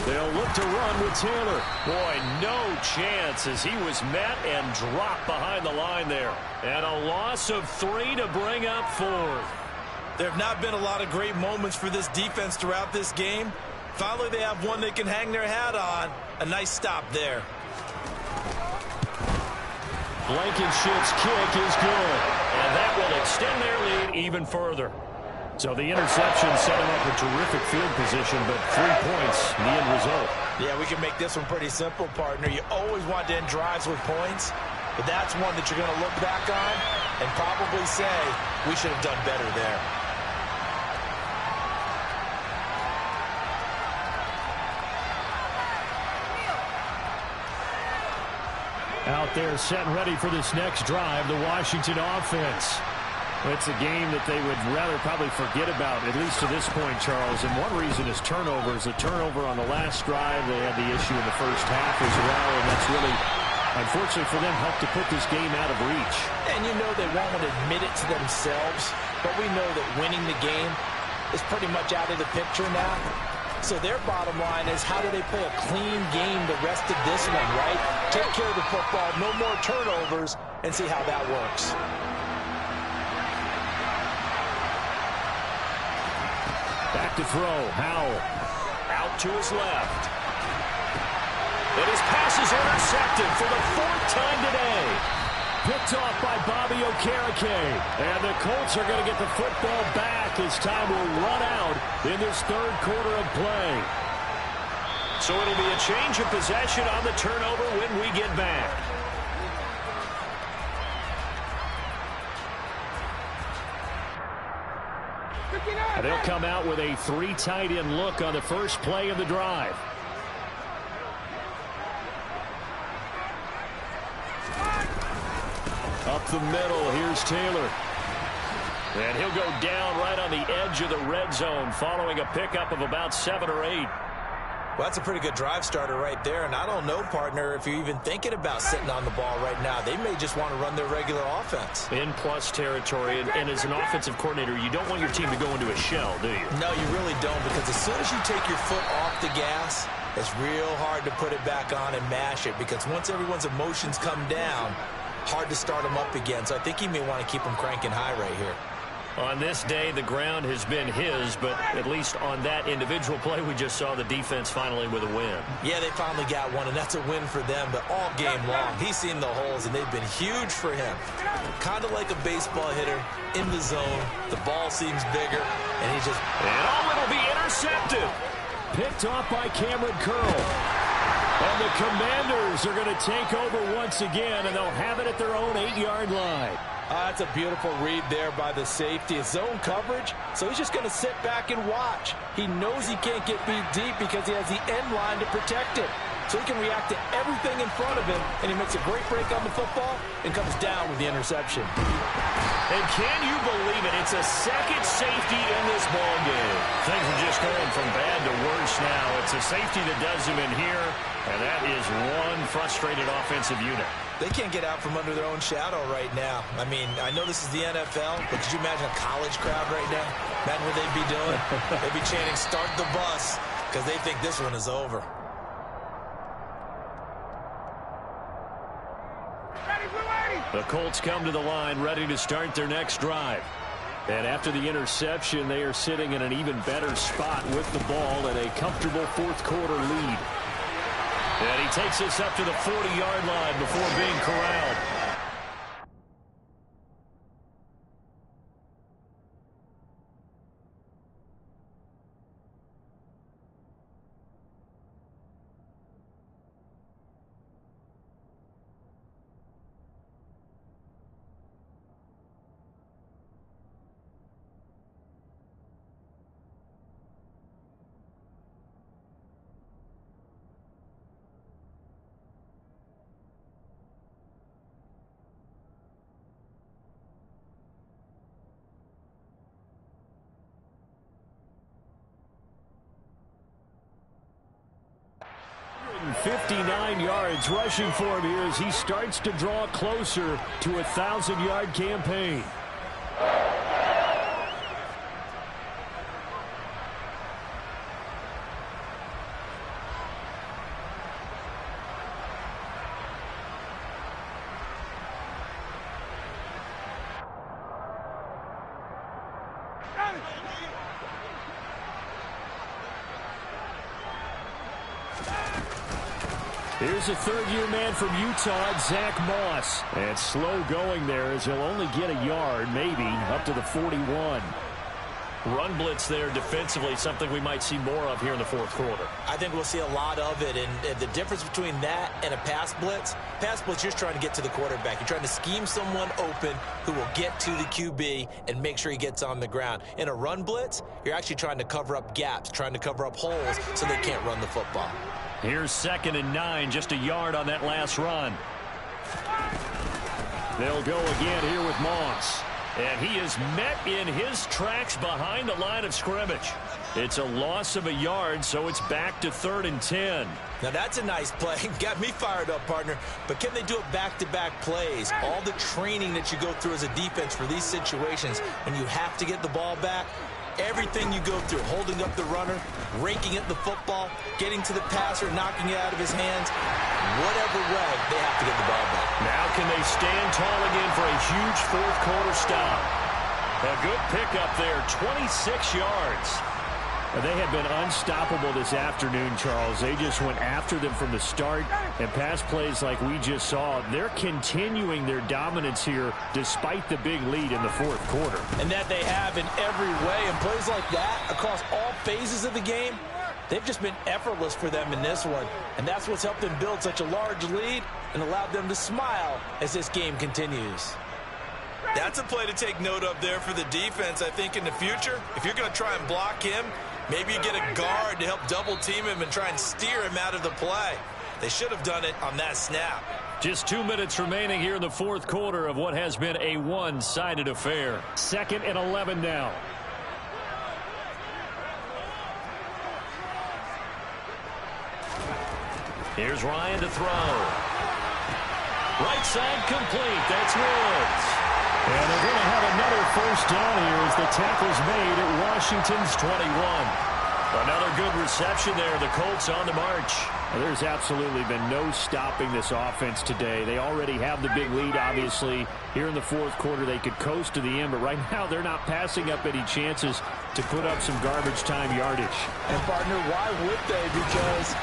They'll look to run with Taylor. Boy, no chance as he was met and dropped behind the line there. And a loss of 3 to bring up 4th. There have not been a lot of great moments for this defense throughout this game. Finally, they have one they can hang their hat on. A nice stop there. Blankenship's kick is good. And that will extend their lead even further. So the interception set him up a terrific field position, but 3 points in the end result. Yeah, we can make this one pretty simple, partner. You always want to end drives with points, but that's one that you're going to look back on and probably say, we should have done better there. Out there set and ready for this next drive, the Washington offense. It's a game that they would rather probably forget about, at least to this point, Charles. And one reason is turnovers. A turnover on the last drive. They had the issue in the first half as well, and that's really, unfortunately for them, helped to put this game out of reach. And you know they won't want to admit it to themselves, but we know that winning the game is pretty much out of the picture now. So their bottom line is, how do they play a clean game the rest of this one, right? Take care of the football, no more turnovers, and see how that works. Back to throw. Howell. Out to his left. And his pass is intercepted for the 4th time today. Picked off by Bobby Okereke. And the Colts are going to get the football back as time will run out in this 3rd quarter of play. So it'll be a change of possession on the turnover when we get back. And they'll come out with a 3 tight end look on the first play of the drive. Up the middle, here's Taylor. And he'll go down right on the edge of the red zone following a pickup of about 7 or 8. Well, that's a pretty good drive starter right there, and I don't know, partner, if you're even thinking about sitting on the ball right now. They may just want to run their regular offense. In plus territory, and as an offensive coordinator, you don't want your team to go into a shell, do you? No, you really don't, because as soon as you take your foot off the gas, it's real hard to put it back on and mash it, because once everyone's emotions come down, hard to start them up again. So I think he may want to keep them cranking high right here. On this day, the ground has been his, but at least on that individual play, we just saw the defense finally with a win. Yeah, they finally got one, and that's a win for them, but all game long, he's seen the holes, and they've been huge for him. Kind of like a baseball hitter in the zone. The ball seems bigger, and he's just... And it'll be intercepted. Picked off by Cameron Curl. And the Commanders are going to take over once again, and they'll have it at their own 8-yard line. That's a beautiful read there by the safety. It's zone coverage, so he's just going to sit back and watch. He knows he can't get beat deep because he has the end line to protect it. So he can react to everything in front of him, and he makes a great break on the football and comes down with the interception. And can you believe it? It's a second safety in this ball game. Things are just going from bad to worse now. It's a safety that does him in here, and that is one frustrated offensive unit. They can't get out from under their own shadow right now. I mean, I know this is the NFL, but could you imagine a college crowd right now? Imagine what they'd be doing. They'd be chanting, "Start the bus," because they think this one is over. The Colts come to the line ready to start their next drive. And after the interception, they are sitting in an even better spot with the ball and a comfortable 4th quarter lead. And he takes us up to the 40-yard line before being corralled. 59 yards rushing for him here as he starts to draw closer to a 1,000-yard campaign. Here's a third-year man from Utah, Zach Moss. And slow going there as he'll only get a yard, maybe, up to the 41. Run blitz there defensively, something we might see more of here in the fourth quarter. I think we'll see a lot of it, and the difference between that and a pass blitz, you're just trying to get to the quarterback. You're trying to scheme someone open who will get to the QB and make sure he gets on the ground. In a run blitz, you're actually trying to cover up gaps, trying to cover up holes so they can't run the football. Here's 2nd and 9, just a yard on that last run. They'll go again here with Moss. And he is met in his tracks behind the line of scrimmage. It's a loss of a yard, so it's back to 3rd and 10. Now that's a nice play. Got me fired up, partner. But can they do it back-to-back plays? All the training that you go through as a defense for these situations, when you have to get the ball back, everything you go through, holding up the runner, raking at the football, getting to the passer, knocking it out of his hands, whatever way, they have to get the ball back. Now can they stand tall again for a huge fourth quarter stop? A good pickup there, 26 yards. They have been unstoppable this afternoon, Charles. They just went after them from the start, and pass plays like we just saw, they're continuing their dominance here despite the big lead in the fourth quarter. And that they have in every way, and plays like that across all phases of the game, they've just been effortless for them in this one. And that's what's helped them build such a large lead and allowed them to smile as this game continues. That's a play to take note of there for the defense, I think, in the future. If you're going to try and block him, maybe you get a guard to help double team him and try and steer him out of the play. They should have done it on that snap. Just 2 minutes remaining here in the fourth quarter of what has been a one-sided affair. 2nd and 11 now. Here's Ryan to throw. Right side complete. That's Woods. And they're going to have another first down here as the tackle's made at Washington's 21. Another good reception there. The Colts on the march. There's absolutely been no stopping this offense today. They already have the big lead, obviously. Here in the fourth quarter, they could coast to the end, but right now they're not passing up any chances to put up some garbage time yardage. And, partner, why would they? Because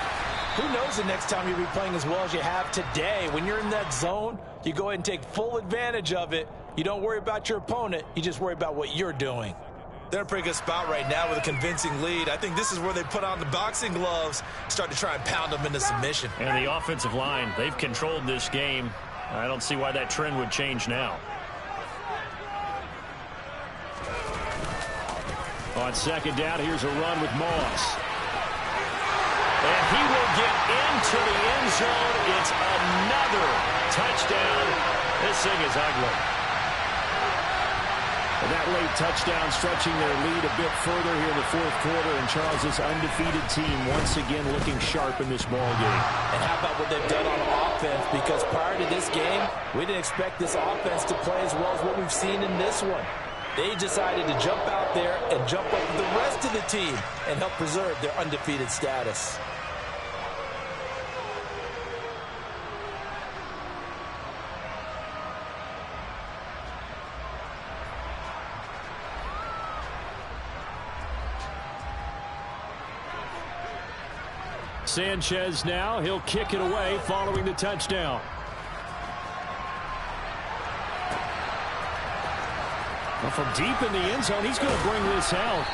who knows the next time you'll be playing as well as you have today. When you're in that zone, you go ahead and take full advantage of it. You don't worry about your opponent. You just worry about what you're doing. They're in a pretty good spot right now with a convincing lead. I think this is where they put on the boxing gloves, start to try and pound them into submission. And the offensive line, they've controlled this game. I don't see why that trend would change now. On 2nd down, here's a run with Moss. And he will get into the end zone. It's another touchdown. This thing is ugly. And that late touchdown stretching their lead a bit further here in the fourth quarter. And Charles, this undefeated team once again looking sharp in this ball game. And how about what they've done on offense? Because prior to this game, we didn't expect this offense to play as well as what we've seen in this one. They decided to jump out there and jump up with the rest of the team and help preserve their undefeated status. Sanchez now, he'll kick it away following the touchdown. Well, from deep in the end zone, he's going to bring this out.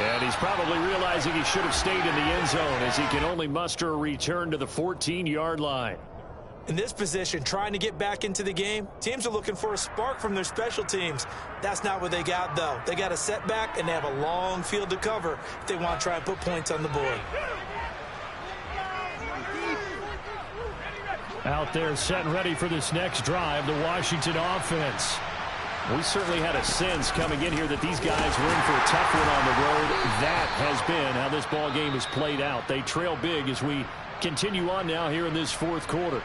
And he's probably realizing he should have stayed in the end zone as he can only muster a return to the 14-yard line. In this position, trying to get back into the game, teams are looking for a spark from their special teams. That's not what they got, though. They got a setback, and they have a long field to cover if they want to try and put points on the board. Out there set and ready for this next drive, the Washington offense. We certainly had a sense coming in here that these guys were in for a tough one on the road. That has been how this ball game has played out. They trail big as we continue on now here in this fourth quarter.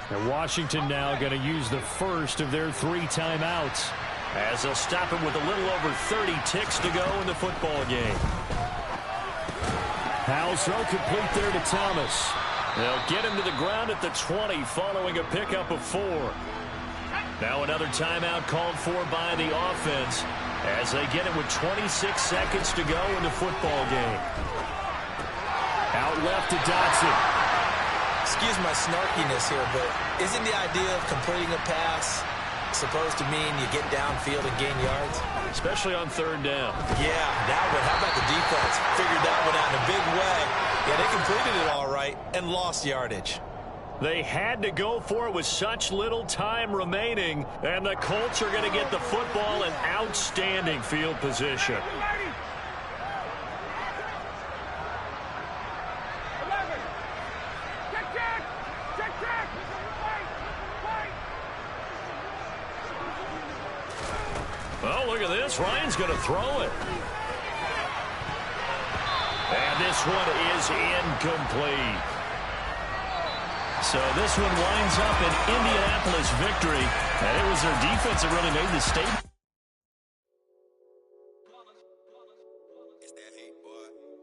And Washington now going to use the first of their 3 timeouts, as they'll stop it with a little over 30 ticks to go in the football game. Howell throw complete there to Thomas. They'll get him to the ground at the 20 following a pickup of 4. Now another timeout called for by the offense as they get it with 26 seconds to go in the football game. Out left to Dotson. Excuse my snarkiness here, but isn't the idea of completing a pass supposed to mean you get downfield and gain yards? Especially on 3rd down. Yeah, that one. How about the defense? Figured that one out in a big way. Yeah, they completed it all right and lost yardage. They had to go for it with such little time remaining, and the Colts are going to get the football in outstanding field position. Oh, look at this. Ryan's going to throw it. And this one is incomplete. So this one winds up an Indianapolis victory. And it was their defense that really made the statement.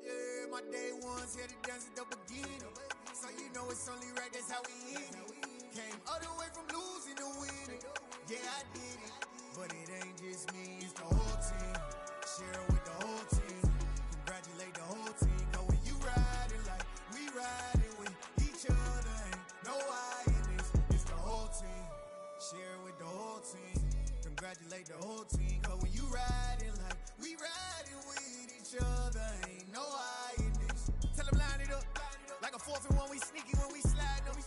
Yeah, my day ones here to dance at the beginning. So you know it's only right, that's how we end it. Came all the way from losing to winning. Yeah, I did it. But it ain't just me, it's the whole team. Share with the whole team. Congratulate the whole team. Cause when you riding like we riding with each other, ain't no I in this. It's the whole team. Share with the whole team. Congratulate the whole team. Cause when you riding like we riding with each other, ain't no I in this. Tell them line it up. Like a 4th and 1, we sneaky when we slide them.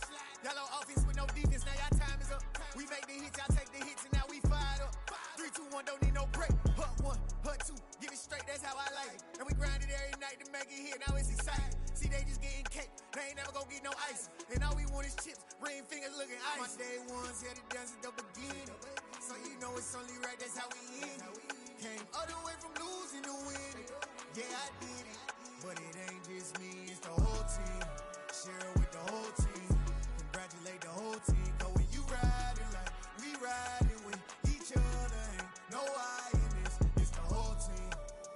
Y'all on offense with no defense, now y'all time is up. We make the hits, y'all take the hits, and now we fired up. 3, 2, 1, don't need no break. Hut 1, hut 2, give it straight, that's how I like it. And we grind it every night to make it hit, now it's exciting. See, they just getting cake, they ain't never gonna get no ice. And all we want is chips, ring fingers looking ice. My day ones here to dance at the beginning. So you know it's only right, that's how we end it. Came all the way from losing to winning. Yeah, I did it. But it ain't just me, it's the whole team. Share with the whole team. Congratulate the whole team. Cause when you riding like we riding with each other, ain't no I in this. It's the whole team.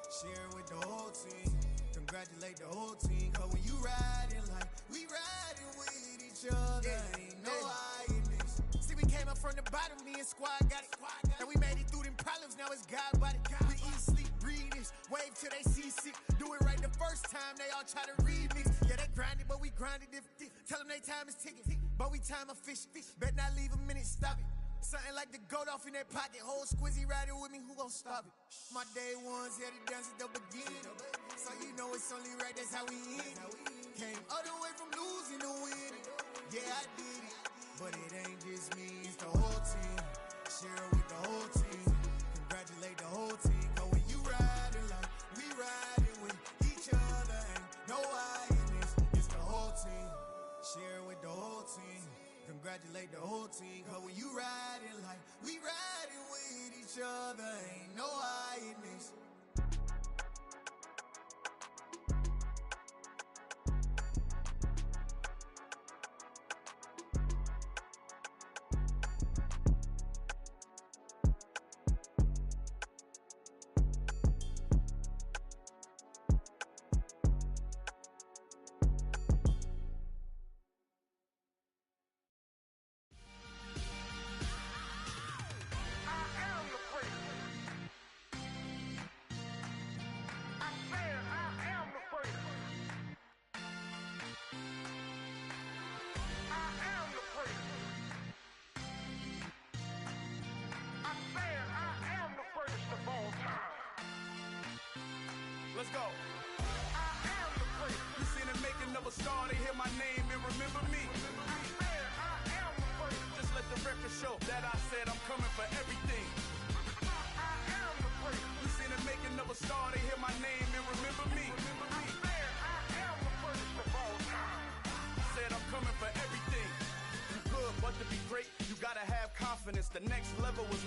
Share with the whole team. Congratulate the whole team. Cause when you riding like we riding with each other, ain't no I in this. See, we came up from the bottom, me and squad got it. And we made it through them problems, now it's God body. We eat, sleep, breathe this. Wave till they see sick. Do it right the first time, they all try to remix. Yeah, they grinded, but we grinded different. Tell them they time is ticking, but we time a fish. Bet not leave a minute, stop it. Something like the goat off in that pocket. Whole squizzy riding with me, who gon' stop it? My day ones here to dance at the beginning. So you know it's only right, that's how we end it. Came all the way from losing to winning. Yeah, I did it. But it ain't just me, it's the whole team. Share with the whole team. Congratulate the whole team. Cause when you riding like we riding with each other, ain't no I in this. It's the whole team. Share with the whole team. Congratulate the whole team. Cause when you riding like we riding with each other, ain't no I in this. Let's go. You seen the making of a star, they hear my name and remember me. Just let the record show that I said I'm coming for everything. You seen the making of a star, they hear my name and remember me. Said I'm coming for everything. You good, but to be great, you gotta have confidence. The next level was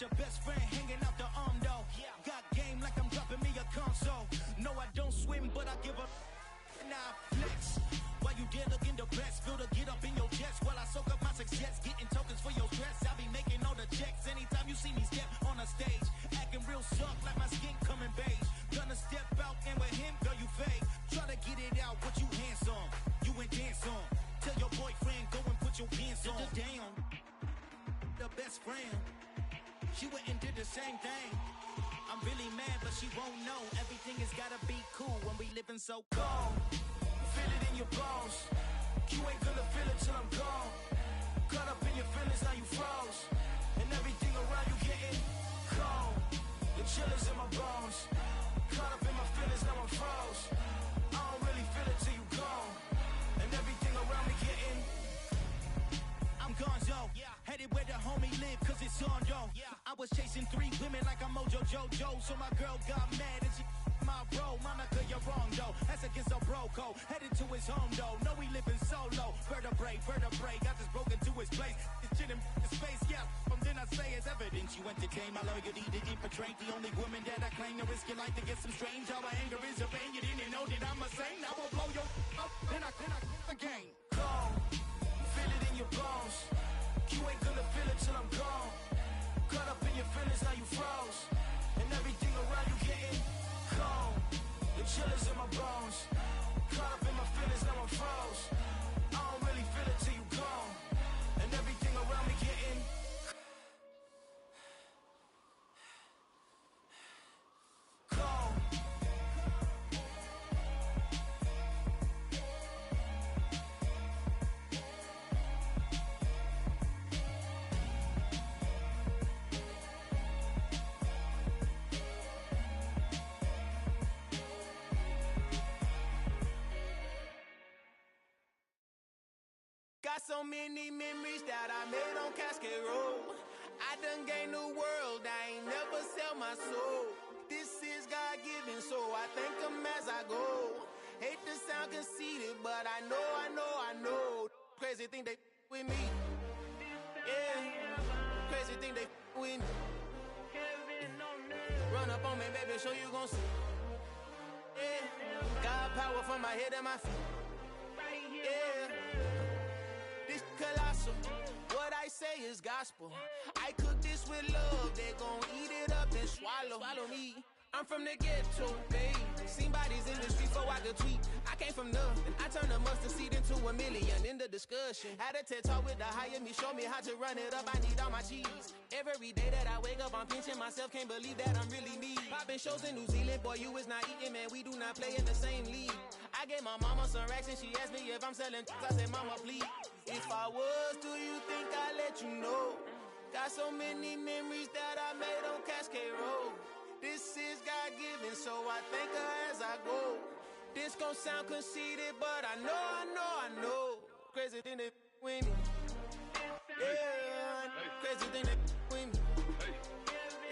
got your best friend hanging out the arm though. Got game like I'm dropping me a console. No, I don't swim, but I give a nah flex. While you there looking the best, feel to get up in your chest while I soak up my success, getting tokens for your stress. I be making all the checks anytime you see me step on a stage, acting real soft like my skin coming beige. Gonna step out and with him, girl, you fake. Try to get it out, but you handsome, you ain't dance on. Tell your boyfriend go and put your pants on. Down, the best friend, she went and did the same thing. I'm really mad, but she won't know. Everything has gotta be cool when we living so cold. Feel it in your bones. You ain't gonna feel it till I'm gone. Caught up in your feelings, now you froze. And everything around you getting cold. The chill is in my bones. Caught up in my feelings, now I'm froze. I don't really feel it till you gone. And everything around me getting I'm gonzo, headed where the homie live, cause it's on though. I was chasing 3 women like I'm Mojo Jojo, so my girl got mad and she my bro. Monica, you're wrong though, that's against a bro code. Headed to his home though, no we living solo. Vertebrae, got this broken to his place. This shit in space, from then I say it's evidence. You entertain my loyalty to infiltrate the only woman that I claim to risk your life to get some strange. All my anger is a pain, you didn't know that I'm a saint. I will blow your up, then I again. Cold. Feel it in your bones. You ain't gonna feel it till I'm gone. Caught up in your feelings, now you froze. And everything around you getting cold. The chill is in my bones. Caught up in my feelings, now I'm froze. I don't really feel it till you gone. And everything around me getting cold. Got so many memories that I made on Cascade Road. I done gained the world, I ain't never sell my soul. This is God-given, so I thank him as I go. Hate to sound conceited, but I know. Crazy thing they with me. Yeah, crazy thing they with me. Run up on me, baby, show you gon' see. Yeah, God power from my head and my feet. Yeah. This colossal, what I say is gospel. I cook this with love, they gon' eat it up and swallow me. I'm from the ghetto, babe. Seen bodies in the streets so I could tweet. I came from nothing, I turned a mustard seed into a million. In the discussion, had a TED talk with the higher me, show me how to run it up. I need all my cheese. Every day that I wake up, I'm pinching myself, can't believe that I'm really me. Popping shows in New Zealand, boy, you is not eating, man. We do not play in the same league. I gave my mama some racks and she asked me if I'm selling. I said, mama, please. If I was, do you think I'd let you know? Got so many memories that I made on Cascade Road. This is God-given, so I thank her as I go. This gon' sound conceited, but I know. Crazy thing that with me. Yeah, crazy thing that with me.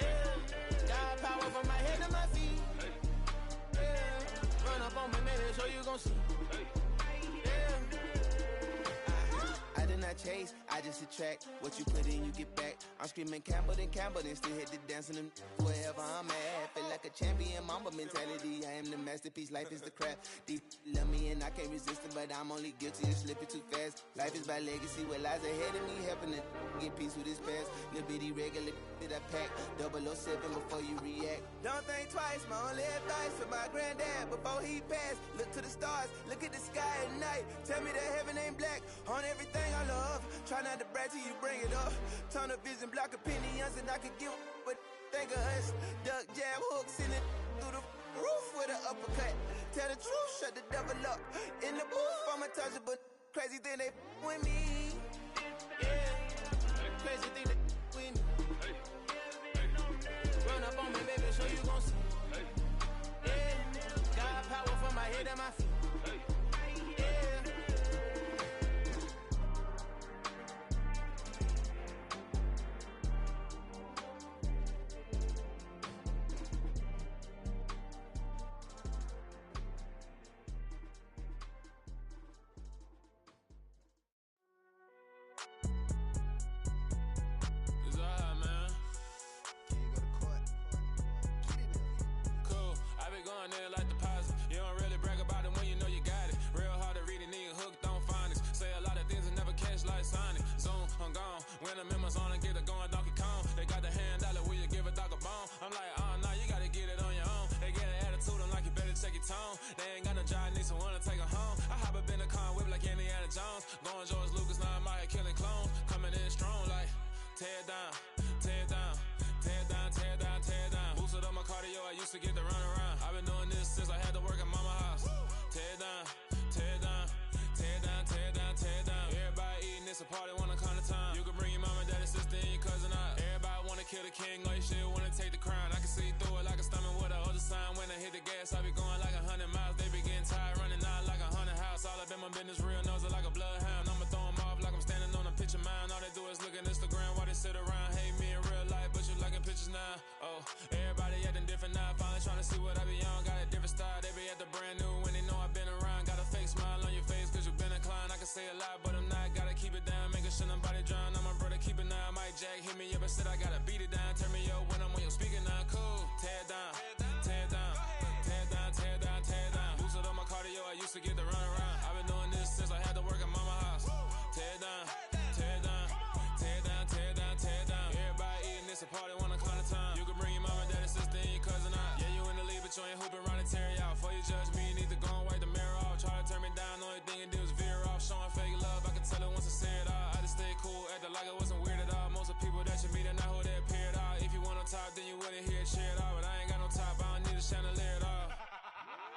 Yeah, God power from my head to my feet. Yeah, run up on me, maybe so you gon' see. I did not chase, I just attract. What you put in, you get back. I'm screaming Campbell, then still hit the dancing and wherever I'm at. Feel like a champion, mamba mentality. I am the masterpiece, life is the crap. Deep love me and I can't resist it, but I'm only guilty of slipping too fast. Life is by legacy, what lies ahead of me, helping to get peace with this past. Little bitty regular that I pack, 007 before you react. Don't think twice, my only advice for my granddad before he passed. Look to the stars, look at the sky at night. Tell me that heaven ain't black on everything I love. Try not to brag till you bring it up. Tunnel vision, block opinions, and I could give what think of us. Duck, jab, hook, send it through the roof with an uppercut. Tell the truth, shut the devil up. In the booth, I'm untouchable. Crazy thing they with me. Yeah, crazy thing they with me. Run up on me, baby, so you gon' see. Yeah, God power from my head and my feet. It's alright, man. done, they like deposit. You don't really brag about it when you know you got it. Real hard to read it, nigga hooked on phonics. Say a lot of things and never catch like Sonic. Zoom, I'm gone. When the members on and get it going, Donkey Kong. They got the hand dollar, will you give a dog a bone? I'm like, oh, no, you gotta get it on your own. They get an attitude, I'm like, you better check your tone. They ain't got no job, need someone to take her home. I hop up in the car and whip like Indiana Jones. Going George Lucas, now I'm out here killing clones. Coming in strong like, tear down, tear down, tear down, tear down, tear down. Boosted up my cardio, I used to get to run around. I've been doing this since I had to work at mama house. Tear down, tear down, tear down, tear down, tear down. Everybody eating, it's a party, wanna come to time. You can bring your mama, daddy, sister, and your cousin out. Everybody wanna kill the king, or you shit wanna take the crown. I can see through it like a stomach with a other sign. When I hit the gas, I be going like 100 miles. They be getting tired, running out like 100 house. All up in my business, real nose like a bloodhound. I'ma throw 'em off like I'm standing on a picture mound. All they do is look at Instagram while they sit around. Hate me in real life, but you liking pictures now. Oh, everybody acting different now. Finally trying to see what I be on. Got a different style, they be at the brand new when they know I've been around. Got a fake smile on your face cause you been inclined. I can say a lot, but I'm not. Gotta keep it down, making sure nobody drown. I'm my brother, keep it down. Mike Jack hit me up and said I gotta beat it down. Turn me up when I'm on your speaker now. Cool, tear down, tear down, tear down, tear down, tear down. Boosted up my cardio, I used to get to run around. I've been doing this since I had to work at mama house. Tear down, tear down, tear down, tear down, tear down. Everybody eating, it's a party, wanna come to time. You can bring your mama, daddy, sister, and your cousin out. Yeah, you in the league, but you ain't hooping around and tear you out. Before you judge me, you need to go and wipe the mirror off. Try to turn me down, only thing you do is veer off. Showing fake love, I can tell it once I say it all. I just stay cool, acting like it wasn't weird at all. Most of the people that you meet are not who they appear at all. If you want on top, then you wouldn't hear it cheer at all. But I ain't got no top, I don't need a chandelier at all.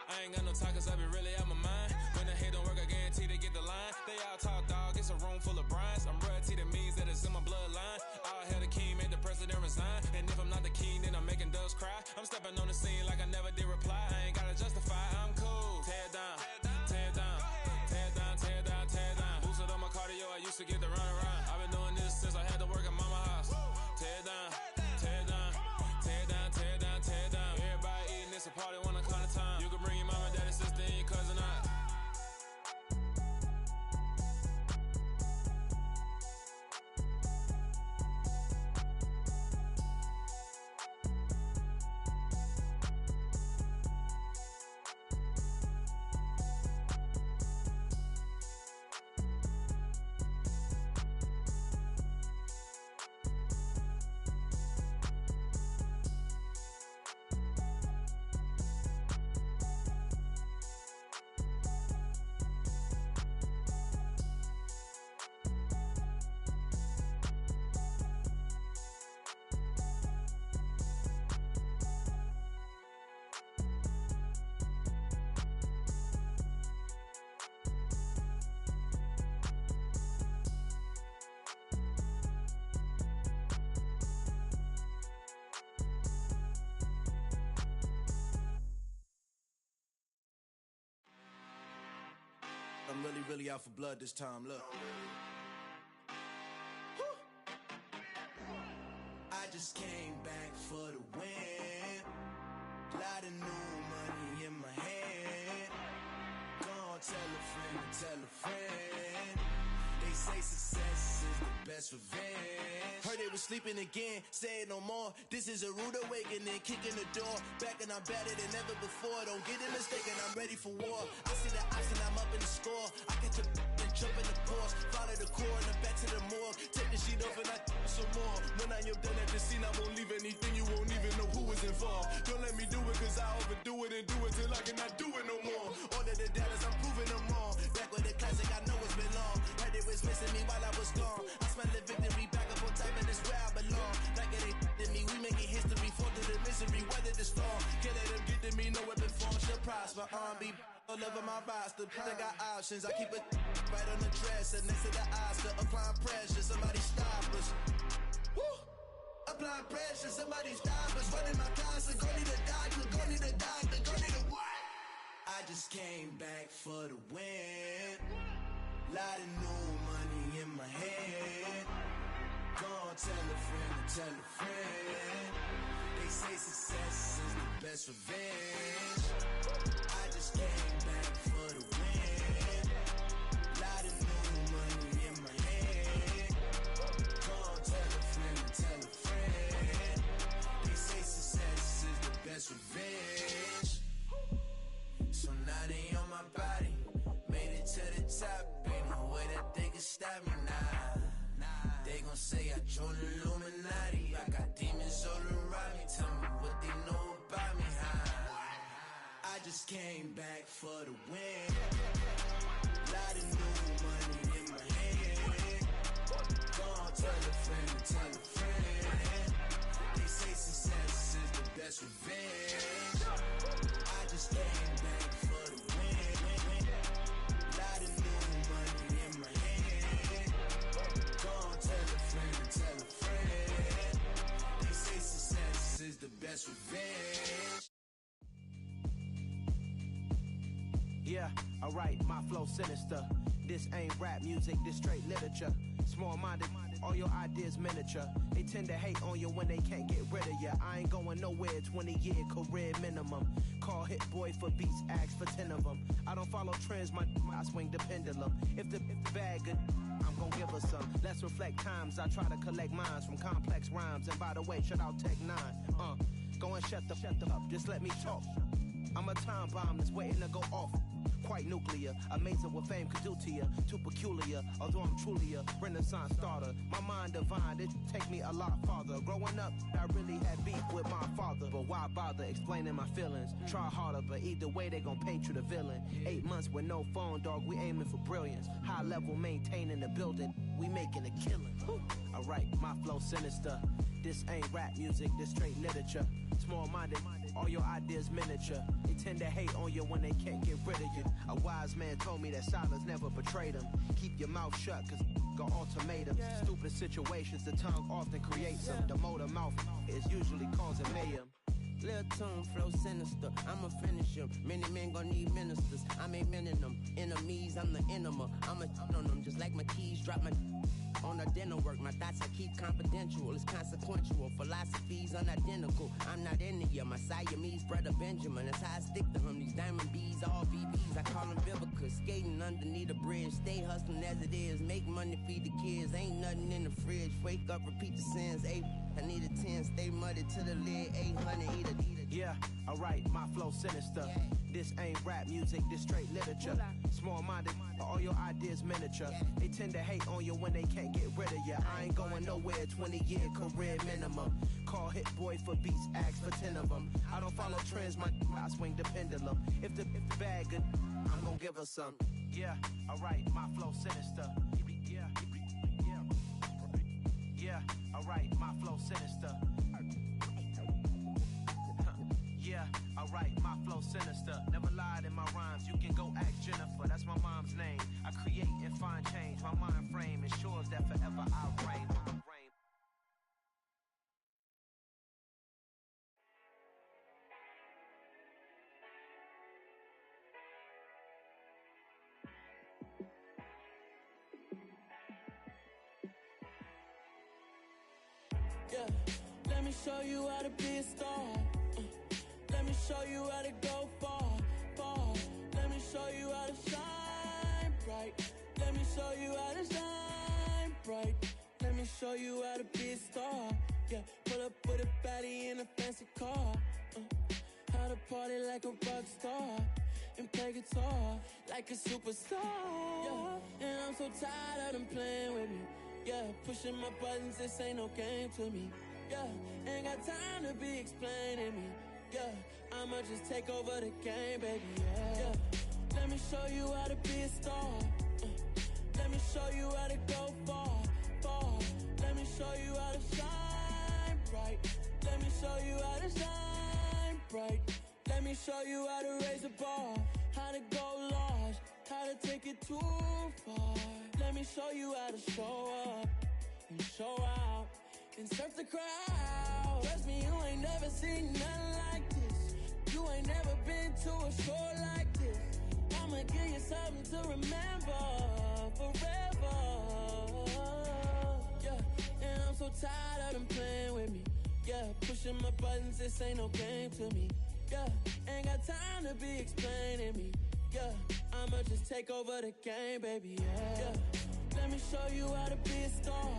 I ain't got no talk cause I be really out my mind. When the hate don't work, I guarantee they get the line. They all talk dog, it's a room full of brinds. I'm royalty, that means that it's in my bloodline. All hell the king, made the president resign. And if I'm not the king, then I'm making doves cry. I'm stepping on the scene like I never did reply. I ain't gotta justify, I'm cool. Tear down, tear down, tear down, tear down, tear down. Boosted up my cardio, I used to get to run around. I've been doing this since I had to work at mama house. Tear down, tear down, tear down, tear down, tear down. Everybody eating, it's a party, wanna come to time. You can bring your mama, daddy, sister, and your cousin out. I'm really out for blood this time, look. I just came back for the win. Lot of new money in my hand. Gonna tell a friend to tell a friend. They say success is the best revenge. Heard they was sleeping again, say it no more. This is a rude awakening, kicking the door. Back and I'm better than ever before. Don't get it mistaken, I'm ready for war. I see the option, I'm up in the score. I catch a and jump in the course. Follow the core and then back to the morgue. Take the sheet off and I some more. When I am done at the scene, I won't leave anything. You won't even know who was involved. Don't let me do it cause I overdo it and do it till I cannot do it no more. All of the dollars, I'm proving them wrong. Back with the classic, I know it's been long. Heard it was missing me while I was gone. I smell the victory, back up on time and it's where I belong. Like it ain't to me, we making history. Fall through the misery, weather the storm. Can't let them get to me, no weapon form should prosper. R&B all over my roster. I got options, I keep it right on the dresser. Next to the Oscar, applying pressure. Somebody stop us. Woo! Applying pressure, somebody stop us. Running my closet, go need a doctor, go need a doctor, go need a what? I just came back for the win. Lot of new money in my head. Gonna tell a friend to tell a friend. They say success is the best revenge. I just came back for the win. Lot of new money in my head. Gonna tell a friend to tell a friend. They say success is the best revenge. stop me now. They gon' say I joined Illuminati. I got demons all around me. Tell me what they know about me, huh? I just came back for the win. Lot of new money in my hand. Gonna tell a friend, tell a friend. They say success is the best revenge. I just came back for the win. Lot of new money in my hand. Gonna tell a friend. They say success is the best revenge. Yeah, alright, my flow sinister. This ain't rap music, this straight literature. Small-minded, all your ideas miniature. They tend to hate on you when they can't get rid of you. I ain't going nowhere, 20-year career minimum. Call Hit Boy for beats, ask for 10 of them. I don't follow trends, I swing the pendulum. If the bag good, I'm gon' give her some. Let's reflect times, I try to collect minds from complex rhymes. And by the way, shout out Tech 9. Go and shut the up, just let me talk. I'm a time bomb that's waiting to go off. Quite nuclear, amazing what fame could do to you. Too peculiar, although I'm truly a renaissance starter. My mind divine, it take me a lot farther. Growing up, I really had beef with my father. But why bother explaining my feelings? Try harder, but either way they gon' paint you the villain. 8 months with no phone, dog, we aiming for brilliance. High level, maintaining the building, we making a killing. Alright, my flow sinister. This ain't rap music, this straight literature. Small-minded, all your ideas miniature. They tend to hate on you when they can't get rid of you. A wise man told me that silence never betrayed him. Keep your mouth shut, cause got ultimatums. Stupid situations, the tongue often creates them. The motor mouth is usually causing mayhem. Lil' tune, flow sinister, I'ma finish him. Many men gon' need ministers, I'm aiming them. Enemies, I'm the enema. I'ma on them, just like my keys, drop my on the dinner work. My thoughts I keep confidential, it's consequential. Philosophies unidentical, I'm not into you. My Siamese brother Benjamin, that's how I stick to him. These diamond bees, all BBs, I call them Vivica. Skating underneath a bridge, stay hustling as it is. Make money, feed the kids, ain't nothing in the fridge. Wake up, repeat the sins, I need a 10, stay muddy to the lid, 800, eat a. Yeah, alright, my flow sinister. This ain't rap music, this straight literature. Small-minded, all your ideas miniature. They tend to hate on you when they can't get rid of you. I ain't going nowhere, 20-year career minimum. Call Hit Boy for beats, ask for 10 of them. I don't follow trends, I swing the pendulum. If the bag good, I'm gon' give her some. Yeah, alright, my flow sinister. Yeah, alright, my flow sinister. Yeah, alright, my flow sinister. Never lied in my rhymes, you can go ask Jennifer. That's my mom's name. I create and find change. My mind frame ensures that forever I reign. Yeah, let me show you how to be a star. Let me show you how to go far, far. Let me show you how to shine bright. Let me show you how to shine bright. Let me show you how to be a star. Yeah, pull up with a baddie in a fancy car. How to party like a rock star and play guitar like a superstar. Yeah, and I'm so tired of them playing with me. Yeah, pushing my buttons, this ain't no game to me. Yeah, ain't got time to be explaining me. Yeah, I'ma just take over the game, baby. Yeah, let me show you how to be a star. Let me show you how to go far, far. Let me show you how to shine bright. Let me show you how to shine bright. Let me show you how to raise the bar, how to go large, how to take it too far. Let me show you how to show up and show out and surf the crowd. Trust me, you ain't never seen nothing like this. You ain't never been to a show like this. I'ma give you something to remember forever. Yeah, and I'm so tired of them playing with me. Yeah, pushing my buttons, this ain't no game to me. Yeah, ain't got time to be explaining me. Yeah, I'ma just take over the game, baby. Yeah, let me show you how to be a star.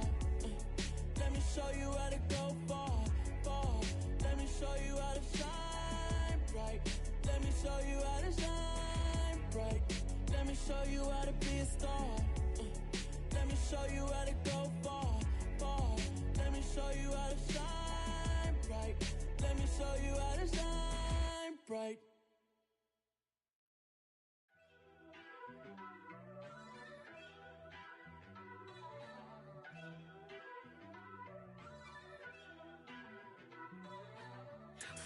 Let me show you how to go far, far. Let me show you how to shine bright. Let me show you how to shine bright. Let me show you how to be a star. Let me me show you how to go far, far. Let me show you how to shine bright. Let me show you how to shine bright.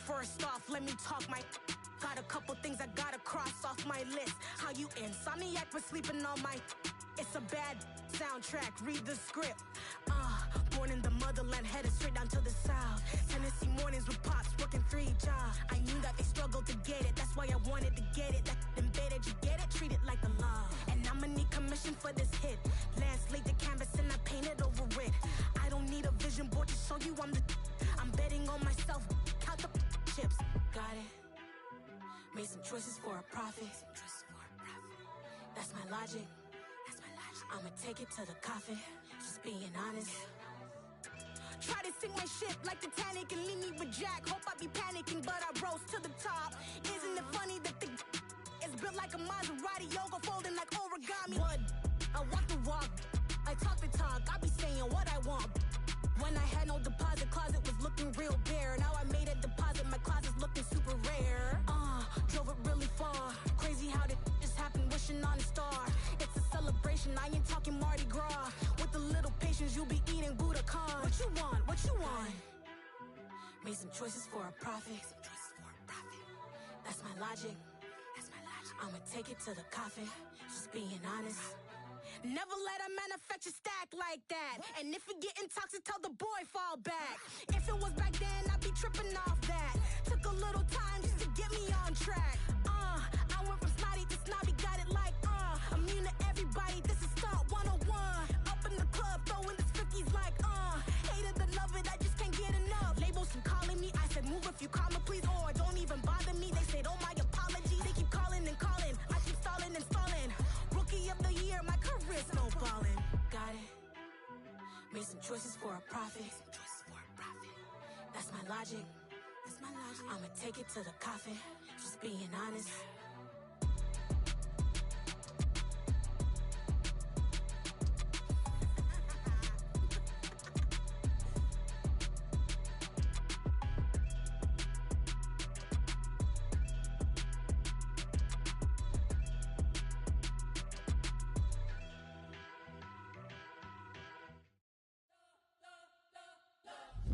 First off, let me talk my. Got a couple things I gotta cross off my list. How you insomniac for sleeping on my. It's a bad soundtrack, read the script. Born in the motherland, headed straight down to the south. Tennessee mornings with pops, working 3 jobs. I knew that they struggled to get it, that's why I wanted to get it. That embedded, you get it, treat it like the law. And I'ma need commission for this hit. Lance laid the canvas and I painted over it. I don't need a vision board to show you I'm betting on myself, count the chips. Got it. Made some choices for a profit. That's my logic. I'ma take it to the coffin. Just being honest. Try to sink my ship like Titanic and leave me with Jack. Hope I be panicking, but I rose to the top. Isn't it funny that the is built like a Maserati, yoga folding like origami? What? I walk the walk, I talk the talk. I be saying what I want. When I had no deposit, closet was looking real bare. Now I made a deposit, my closet's looking super rare. Drove it really far. Crazy how did just happen, wishing on a star. It's a celebration, I ain't talking Mardi Gras. With a little patience, you'll be eating Budokan. What you want? What you want? Made some choices for a profit. That's my logic. I'ma take it to the coffin. Just being honest. Never let a manufacture stack like that. And if it getting toxic, tell the boy fall back. If it was back then, I'd be tripping off that. Took a little time just to get me on track. I went from snotty to snobby, got it like immune to everybody, this is Stunt 101. Up in the club, throwing this 50s like hate it, love it, I just can't get enough. Labels and calling me, I said move if you call me please, or don't even bother me. They said oh my apologies, they keep calling and calling. I keep stalling and stalling. Rookie of the year, my career's snowballing. Got it. Made some choices for a profit. That's my logic. I'ma take it to the coffin. Just being honest.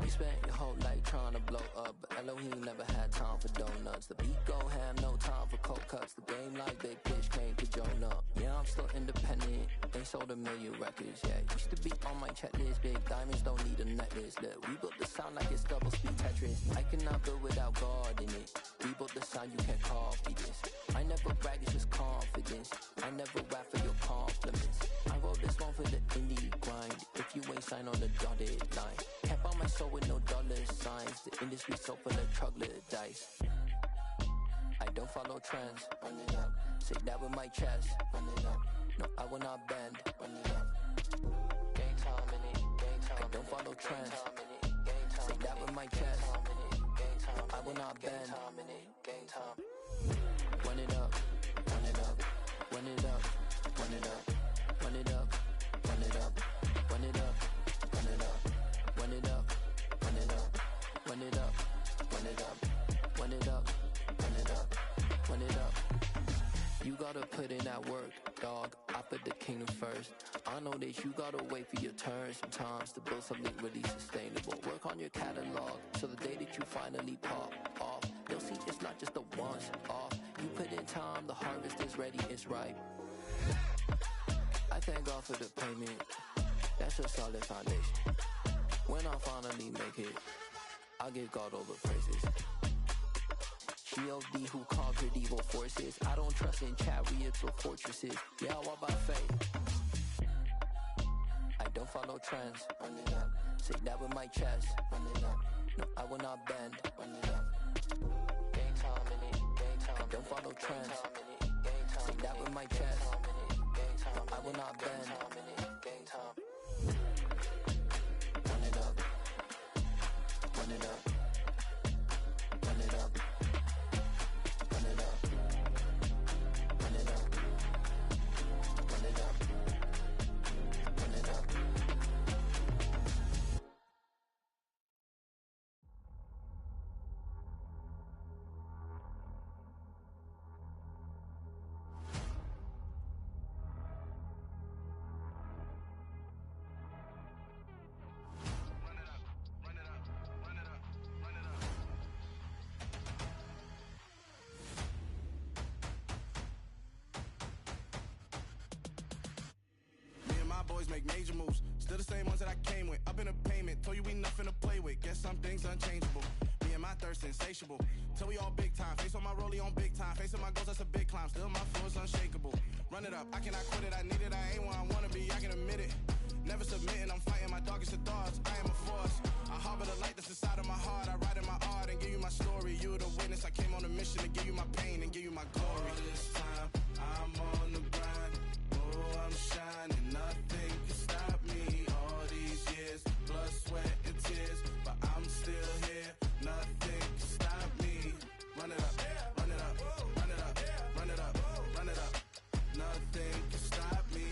You spent your whole life trying to blow up, but Elohim never had time for donuts. The beat go ham, no time for cold cuts. The game like Big Pitch came to join up. Yeah, I'm still independent, ain't sold a million records yet. Used to be on my checklist, big diamonds don't need a necklace. Look, we built the sound like it's double speed Tetris. I cannot build without God in it. We built the sound, you can't copy this. I never brag, it's just confidence. I never rap for your compliments. I wrote this one for the indie grind. If you ain't signed on the dotted line, can't buy my soul with no dollar signs. The industry so full of troglodytes. I don't follow trends. Run it up. Say that with my chest. Run it up. No, I will not bend. Run it up. Gang time in it. Gang time. I don't follow trends. Say that with my chest. I will not bend. Gang time. Run it up. Run it up. Run it up. Run it up. Run it up. Run it up. Run it up. Run it up. Run it up. Run it up. Run it up. Run it up. Run it up. Run it up. Run it up. You gotta put in that work, dog. I put the kingdom first. I know that you gotta wait for your turn sometimes to build something really sustainable. Work on your catalog so the day that you finally pop off, they'll see it's not just a once off. You put in time, the harvest is ready, it's ripe. I thank God for the payment. That's a solid foundation. When I finally make it, I'll give God all the praises. G.O.D. who conquered evil forces. I don't trust in chariots or fortresses. Yeah, I walk by faith. I don't follow trends. Run it up. Say that with my chest. Run it up. No, I will not bend. Run it up. Gang time in it. Gang time. I don't follow trends. Say that with my chest. No, I will not bend. Gang time. Run it up. Run it up. Run it up. Run it up. Run it up. Run it up. Run it up. always make major moves. Still the same ones that I came with. Up in a payment, told you we nothing to play with. Guess some things unchangeable. Me and my thirst insatiable. Till we all big time. Face on my rollie on big time. Facing my goals, that's a big climb. Still my flow is unshakable. Run it up, I cannot quit it. I need it, I ain't where I wanna be, I can admit it. Never submitting, I'm fighting my darkest of thoughts. I am a force. I harbor the light that's inside of my heart. I write in my art and give you my story. You the witness. I came on a mission to give you my pain and give you my glory. All this time, I'm on the grind. Oh, I'm shining. Nothing can stop me. All these years, blood, sweat, and tears. But I'm still here. Nothing can stop me. Run it up, run it up, run it up, run it up, run it up. Nothing can stop me.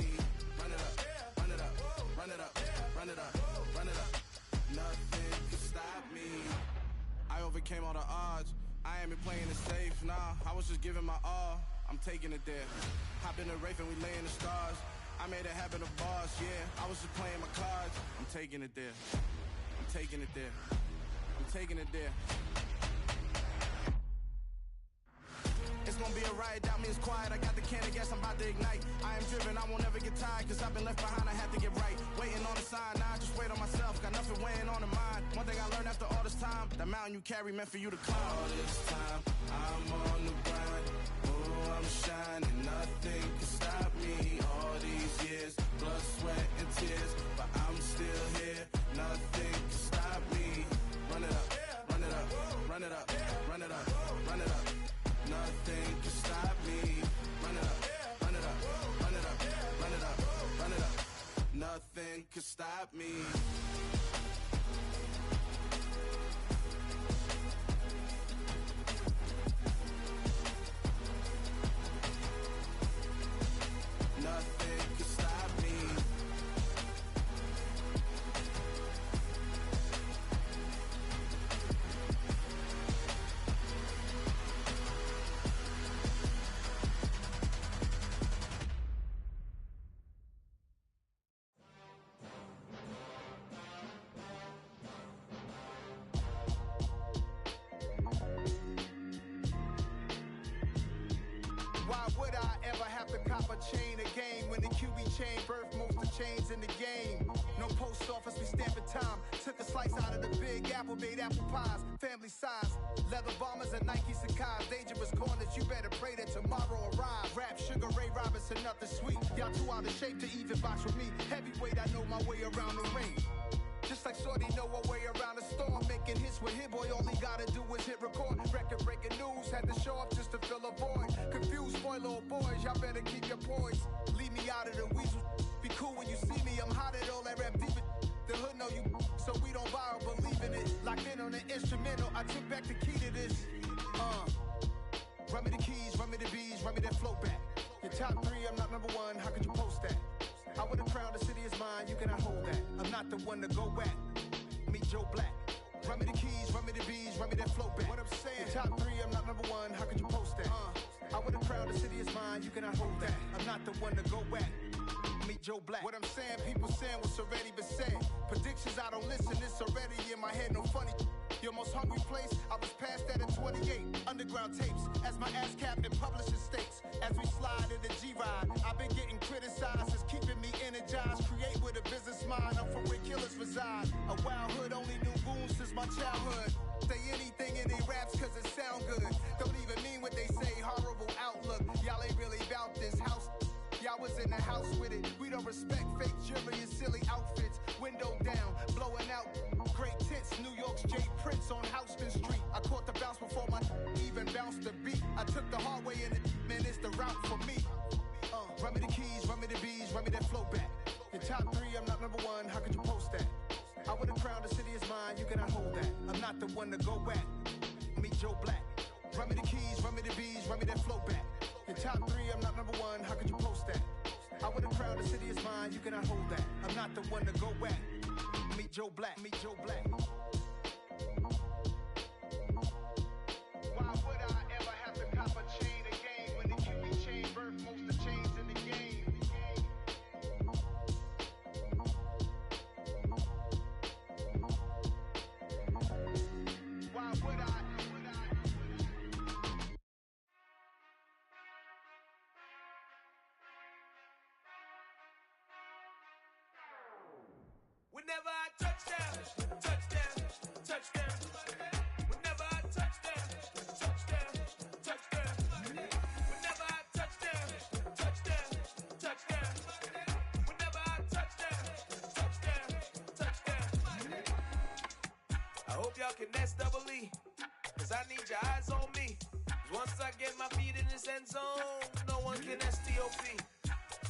Run it up, run it up, run it up, run it up, run it up. Nothing can stop me. I overcame all the odds. I ain't been playing it safe, nah. I was just giving my all. I'm taking it there. Hop in the Wraith and we lay in the stars. I made it happen, the boss, yeah. I was just playing my cards. I'm taking it there. I'm taking it there. I'm taking it there. It's gonna be a riot, doubt me, it's quiet. I got the can of gas, I'm about to ignite. I am driven, I won't ever get tired, cause I've been left behind, I had to get right. Waiting on the sign, now I just wait on myself. Got nothing weighing on the mind. One thing I learned after all this time, that mountain you carry meant for you to climb. All this time, I'm on the grind. Oh, I'm shining, nothing can stop me. All these years, blood, sweat, and tears. But I'm still here, nothing can stop me. Run it up, run it up, run it up, run it up, run it up. Nothing can stop me. Run it up, run it up, run it up, run it up, run it up. Nothing can stop me. Nothing can stop me. Why would I ever have to cop a chain again when the QB chain birthed most of chains in the game? No post office, we stamping time. Took a slice out of the big apple, made apple pies, family size. Leather bombers and Nike Sacai's. Dangerous corners, you better pray that tomorrow arrives. Rap, Sugar Ray Robinson, nothing sweet. Y'all too out of shape to even box with me. Heavyweight, I know my way around the ring. Just like Shorty know her way around the storm. Making hits with Hit Boy, all he gotta do is hit record. Record breaking news, had to show up just to fill a void. Confused boy, little boys, y'all better keep your poise. Leave me out of the weasel. Be cool when you see me, I'm hot at all that rap deep. The hood know you, so we don't borrow, believe in it. Locked in on the instrumental, I took back the key to this. Run me the keys, run me the bees, run me that flow back. Your top three, I'm not number one, how could you post that? I would've crowned the city is mine, you cannot hold that. I'm not the one to go at. Meet Joe Black. Run me the keys, run me the bees, run me that flow back. What I'm saying, your top three, I'm not number one, how could you post that? I would've crowned the city is mine, you cannot hold that. I'm not the one to go at. Meet Joe Black. What I'm saying, people saying what's already been said. Predictions, I don't listen, it's already in my head, no funny. Your most hungry place, I was past that at 28. Underground tapes, as my ass cap in publishing states. As we slide in the G-Ride, I've been getting criticized, it's keeping me energized. Create with a business mind, I'm from where killers reside. A wild hood, only knew goons since my childhood. Say anything in they raps cause it sound good. Don't even mean what they say, horrible outlook. Y'all ain't really about this house. Y'all was in the house with it. We don't respect fake jewelry and silly outfits. Window down, blowing out great tits. New York's J. Prince on Houston Street. I caught the bounce before my even bounced the beat. I took the hard way in it, man, it's the route for me. Run me the keys, run me the bees, run me that flow back. Your top three, I'm not number one, how could you post that? I would've crowned the city is mine, you cannot hold that. I'm not the one to go at. Meet Joe Black. Run me the keys, run me the bees, run me that flow back. Your top three, I'm not number one, how could you post that? I would've crowned the city is mine, you cannot hold that. I'm not the one to go at. Meet Joe Black, meet Joe Black. Why would I ever have to cop a chain again when the QB chain birthed most of chains in the game? Why would I? touchdown, touchdown, touchdown. Whenever I touchdown, touchdown, touchdown. Whenever I touchdown, touchdown, touchdown. Whenever I touchdown, touchdown, touchdown. I hope y'all can nest double E, cause I need your eyes on me. Once I get my feet in this end zone, no one can STOP.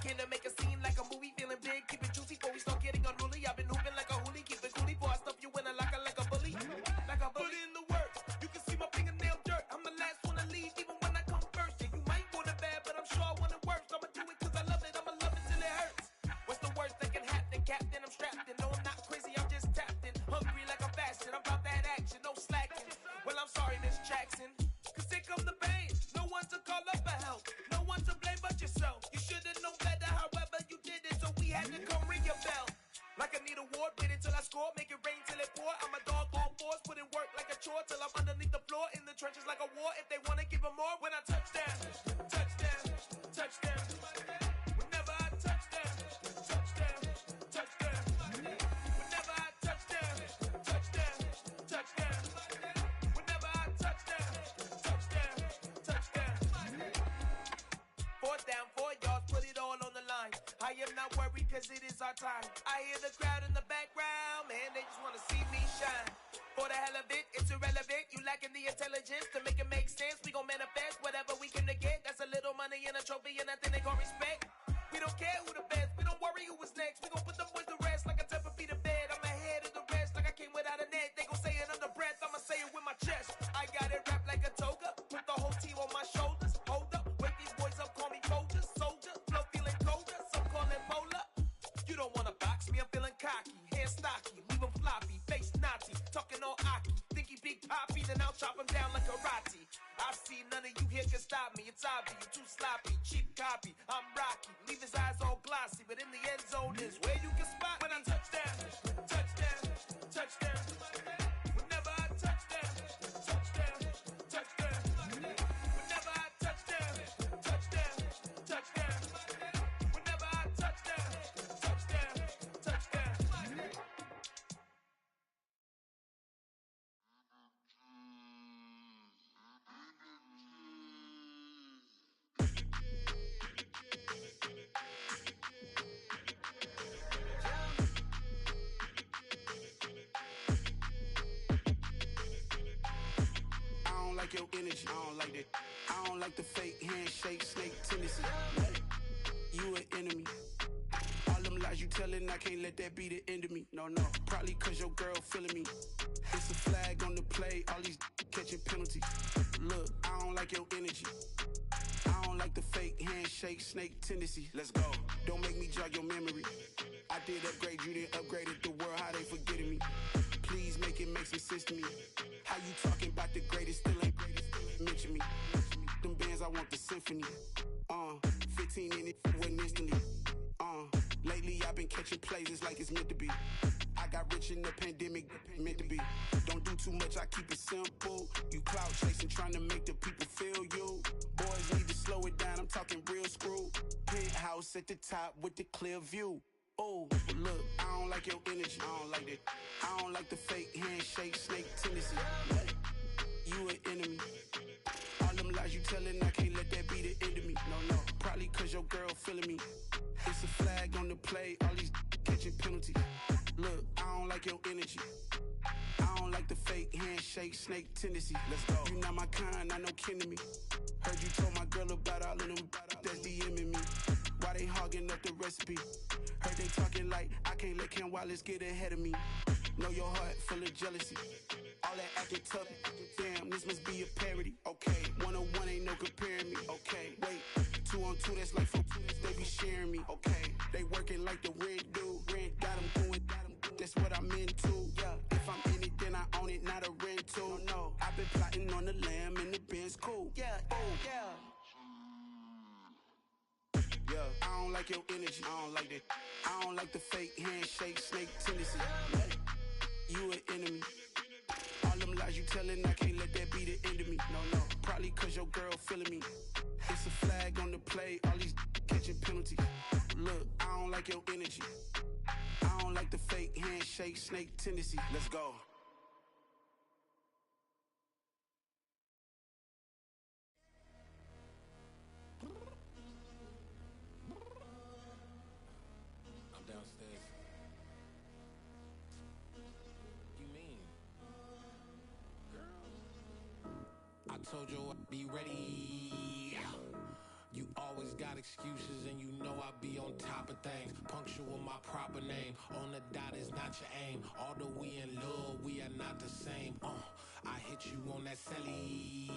Can I make a scene like a movie, feeling big, keep it juicy before we start getting unruly. I've been hooping like a hoolie, keep it coolie before I stuff you in a locker like a bully. Like a bully. Put in the work, you can see my fingernail dirt. I'm the last one to leave, even when I come first. Yeah, you might want it bad, but I'm sure I want it worse. I'ma do it cause I love it, I'ma love it till it hurts. What's the worst that can happen, Captain? I'm strapped in, no I'm not crazy, I'm just tapped in. Hungry like I'm fasting, I'm about that action, no slacking. Well, I'm sorry, Miss Jackson, cause here come the pain. No one to call up for help, no one to blame but yourself. You should've known better, however you did it, so we had to come ring your bell. Like I need a ward, wait until I score, make it rain till it pour. I'm a dog on fours, put in work like a chore till I'm underneath the floor, in the trenches like a war. If they wanna give them more, when I touchdown, touchdown, touchdown. Whenever I touchdown, touchdown, touchdown. Whenever I touchdown, touchdown, touchdown. Whenever I touchdown, touchdown, touchdown. Fourth down, 4 yards, put it all on the line. I am not worried cause it is our time. I hear the crowd in the background, man, they just wanna see me shine. For the hell of it, it's irrelevant. You lacking the intelligence to make it make sense. We gon' manifest whatever we came to get. That's a little money and a trophy and nothing they gon' respect. We don't care who the best, we don't worry who was next. We gon' put them boys to rest like a 10 feet of bed. I'm ahead of the rest like I came without a net. They gon' say it under breath, I'ma say it with my chest. I got it wrapped like a toga, put the whole team on my shoulders. Hold up, wake these boys up, call me Folger, soldier, flow feeling colder, some call it polar. You don't wanna box me, I'm feeling cocky, hair stocky, leave him floppy, face naughty, talking all aki, think he big poppy, then I'll chop him down like karate. I see none of you here can stop me, it's obvious, you too sloppy, cheap copy, I'm rocky, leave his eyes all glossy, but in the end zone is where you can spot when I touchdown, touchdown, touchdown. Whenever I touchdown, touchdown, touchdown. Whenever I touchdown, touchdown, touchdown. Whenever I touchdown, touchdown, touchdown. I don't like your energy, I don't like that. I don't like the fake handshake, snake tendency. You an enemy. All them lies you telling, I can't let that be the end of me. No, probably cause your girl feeling me. It's a flag on the play, all these catching penalties. Look, I don't like your energy. I don't like the fake handshake, snake tendency. Let's go. Don't make me jog your memory. I did upgrade, you didn't upgrade it. The world, how they forgetting me. Please make it make some sense to me. How you talking about the greatest, still ain't greatest. Mention me. Them bands, I want the symphony. 15 in it, wasn't instantly. Lately I've been catching plays, it's like it's meant to be. I got rich in the pandemic, meant to be. Don't do too much, I keep it simple. You clout chasing, trying to make the people feel you. Boys need to slow it down, I'm talking real screw. Penthouse at the top with the clear view. Oh, look, I don't like your energy, I don't like that. I don't like the fake handshake, snake tendency. You an enemy. All them lies you telling, I can't let that be the end of me. No, probably cause your girl feeling me. It's a flag on the play, all these catching penalties. Look, I don't like your energy. I don't like the fake handshake, snake tendency. Let's go. You not my kind, I know kin to me. Heard you told my girl about all of them that's DMing me. Why they hogging up the recipe? Heard they talking like I can't let Ken Wallace get ahead of me. Know your heart full of jealousy. All that acting tough, damn, this must be a parody. Okay, 1-on-1 ain't no comparing me. Okay, wait, 2-on-2, that's like 4, they be sharing me. Okay, they working like the rent do. Rent got them doing, that's what I'm into. Yeah, if I'm in it, then I own it, not a rental. No, I've been plotting on the lamb and the Benz cool. Yeah, oh, yeah. Yeah, I don't like your energy, I don't like that. I don't like the fake handshake, snake tendency. You an enemy. All them lies you telling, I can't let that be the end of me. No, probably cause your girl feeling me. It's a flag on the play, all these catching penalties. Look, I don't like your energy. I don't like the fake handshake, snake tendency. Let's go. I'm downstairs. You mean? Girl. I told you I'd be ready. You always got excuses and you know I be on top of things. Punctual my proper name. On the dot is not your aim. Although we in love, we are not the same. I hit you on that celly.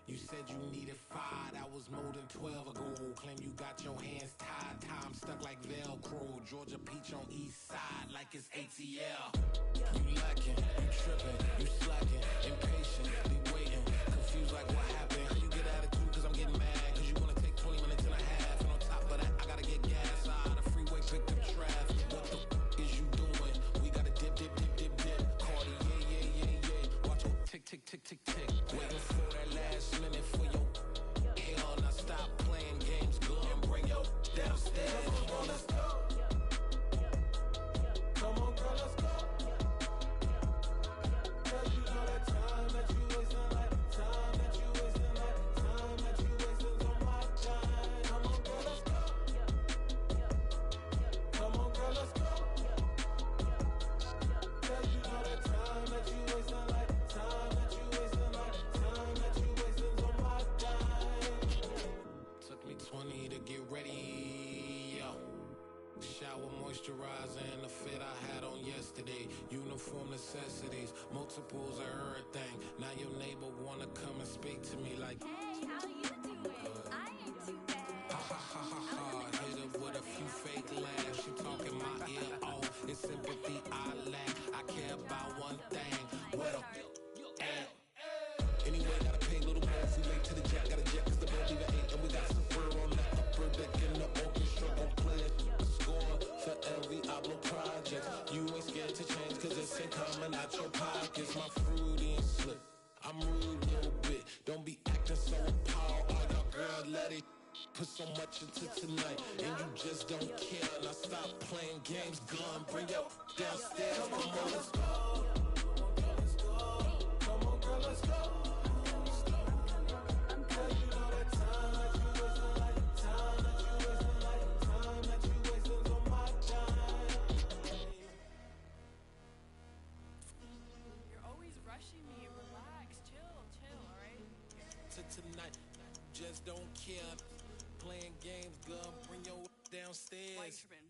You said you needed 5, that was more than 12 ago. Claim you got your hands tied, time stuck like Velcro. Georgia Peach on east side like it's ATL. You lacking, you tripping, you slacking, impatient, be waiting, confused like what happened. How you get attitude cause I'm getting mad, cause you wanna take 20 minutes and a half. And on top of that, I gotta get gas out of the freeway, pick up traffic. What the is you doing? We gotta dip, Cardi, yeah. Watch it tick, tick, tick, tick, tick. Waiting for that last minute for your hell. Now stop playing games, go and bring your downstairs. Come on, let's go. Come on, girl, let's go. Cause you know that time that you wasting, like time that you wasting, like time that you wasting on my time. Come on, girl, let's go. Come on, girl, let's go. Cause you know that time that you wasting, like time that you wasting, like time that you wasting on my time. Took me 20 to get ready, yo. Shower, moisturizer, and the fit I had on yesterday. Uniform necessities, multiples of everything. Now your neighbor wanna come and speak to me like, hey, how you doing? I ain't too bad. Ha ha ha ha ha. Hit her with a few fake laughs. She talking my ear off. It's sympathy I lack. I care about one thing. Well, anyway, gotta pay a little more if we late to the jack. Got a jet cause the boat leave at 8. And we got some fur on the upper deck in the orchestra. Gon' play a score for every Ablo project. You ain't scared to change cause it's ain't coming out your pockets. My fruity and slip. I'm rude a little bit. Don't be acting so appalled. All y'all girl, let it put so much into tonight. And you just don't care. Now stop playing games, gun. Bring your downstairs. Come on, let's go. Come on, girl, let's go. Cause you know that time that you wasting, like time that you wasting, like time that you wasting on my time. You're always rushing me. Relax, chill, alright? To tonight, just don't care. Playing games, gun. Bring your downstairs. Why you tripping?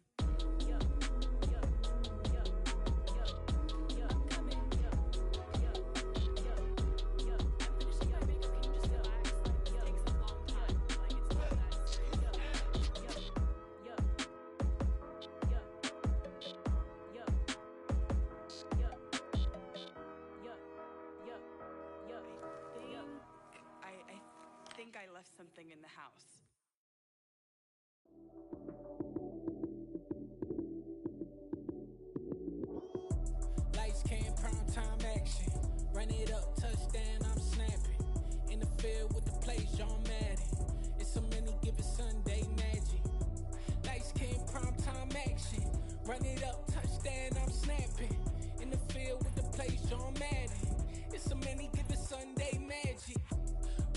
I think I left something in the house. Lights came, prime time action. Run it up, touchdown, I'm snapping. In the field with the plays, John Madden. It's so many given Sunday magic. Lights came, prime time action. Run it up, touchdown, I'm snapping. In the field with the plays, John Madden. It's so many given Sunday magic.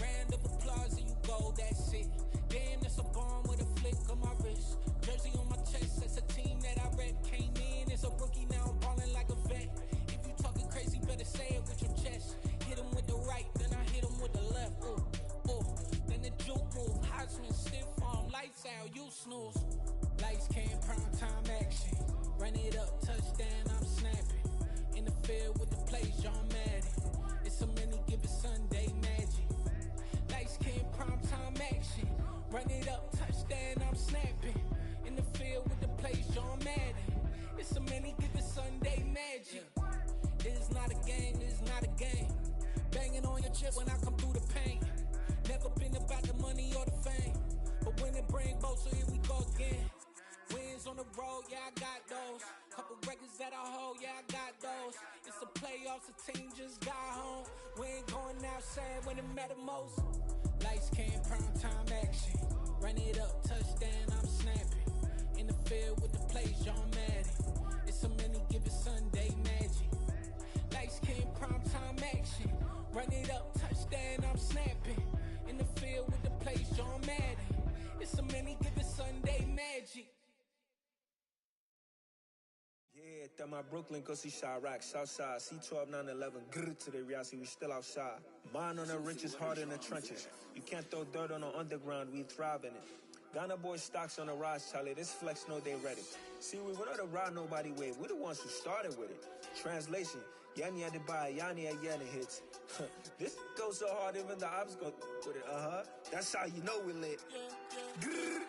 Round of applause and you go, that's it. Damn, that's a bomb with a flick on my wrist. Jersey on my chest, that's a team that I rep. Came in as a rookie, now I'm ballin' like a vet. If you talking crazy, better say it with your chest. Hit him with the right, then I hit him with the left. Ooh, then the juke move. Heisman, stiff arm, lights out, you snooze. Lights came, prime time action. Run it up, touchdown, I'm snapping. In the field with the plays, John Madden. It's so many given Sunday magic. Lights came, prime time action. Run it up, touchdown, I'm snapping. In the field with the plays, John Madden. It's so many given Sunday magic. This is not a game, this is not a game. Banging on your chip when I come through the pain. Never been about the money or the fame. But when it bring both, so here we go again. Wins on the road, yeah, I got those. Couple records that I hold, yeah, I got those. It's the playoffs, the team just got home. We ain't going outside when it matter most. Lights came, prime time action. Run it up, touchdown, I'm snapping. In the field with the plays, John Madden. It's a many given Sunday magic. Lights came, prime time action. Run it up, touchdown, I'm snapping. In the field with the plays, John Madden. It's a many given Sunday magic. Yeah, that my Brooklyn, go see Chirac, Southside, C12, 911, grrr to the reality, we still outside. Mine on the riches, hard in the trenches. You can't throw dirt on the underground, we thrive in it. Ghana boys stocks on the rise, Charlie, this flex know they ready. See, we not the ride nobody wave, we the ones who started with it. Translation, Yanni had to buy, Yanni had Yanni hits. This goes so hard, even the ops go with it, That's how you know we lit. Grrr.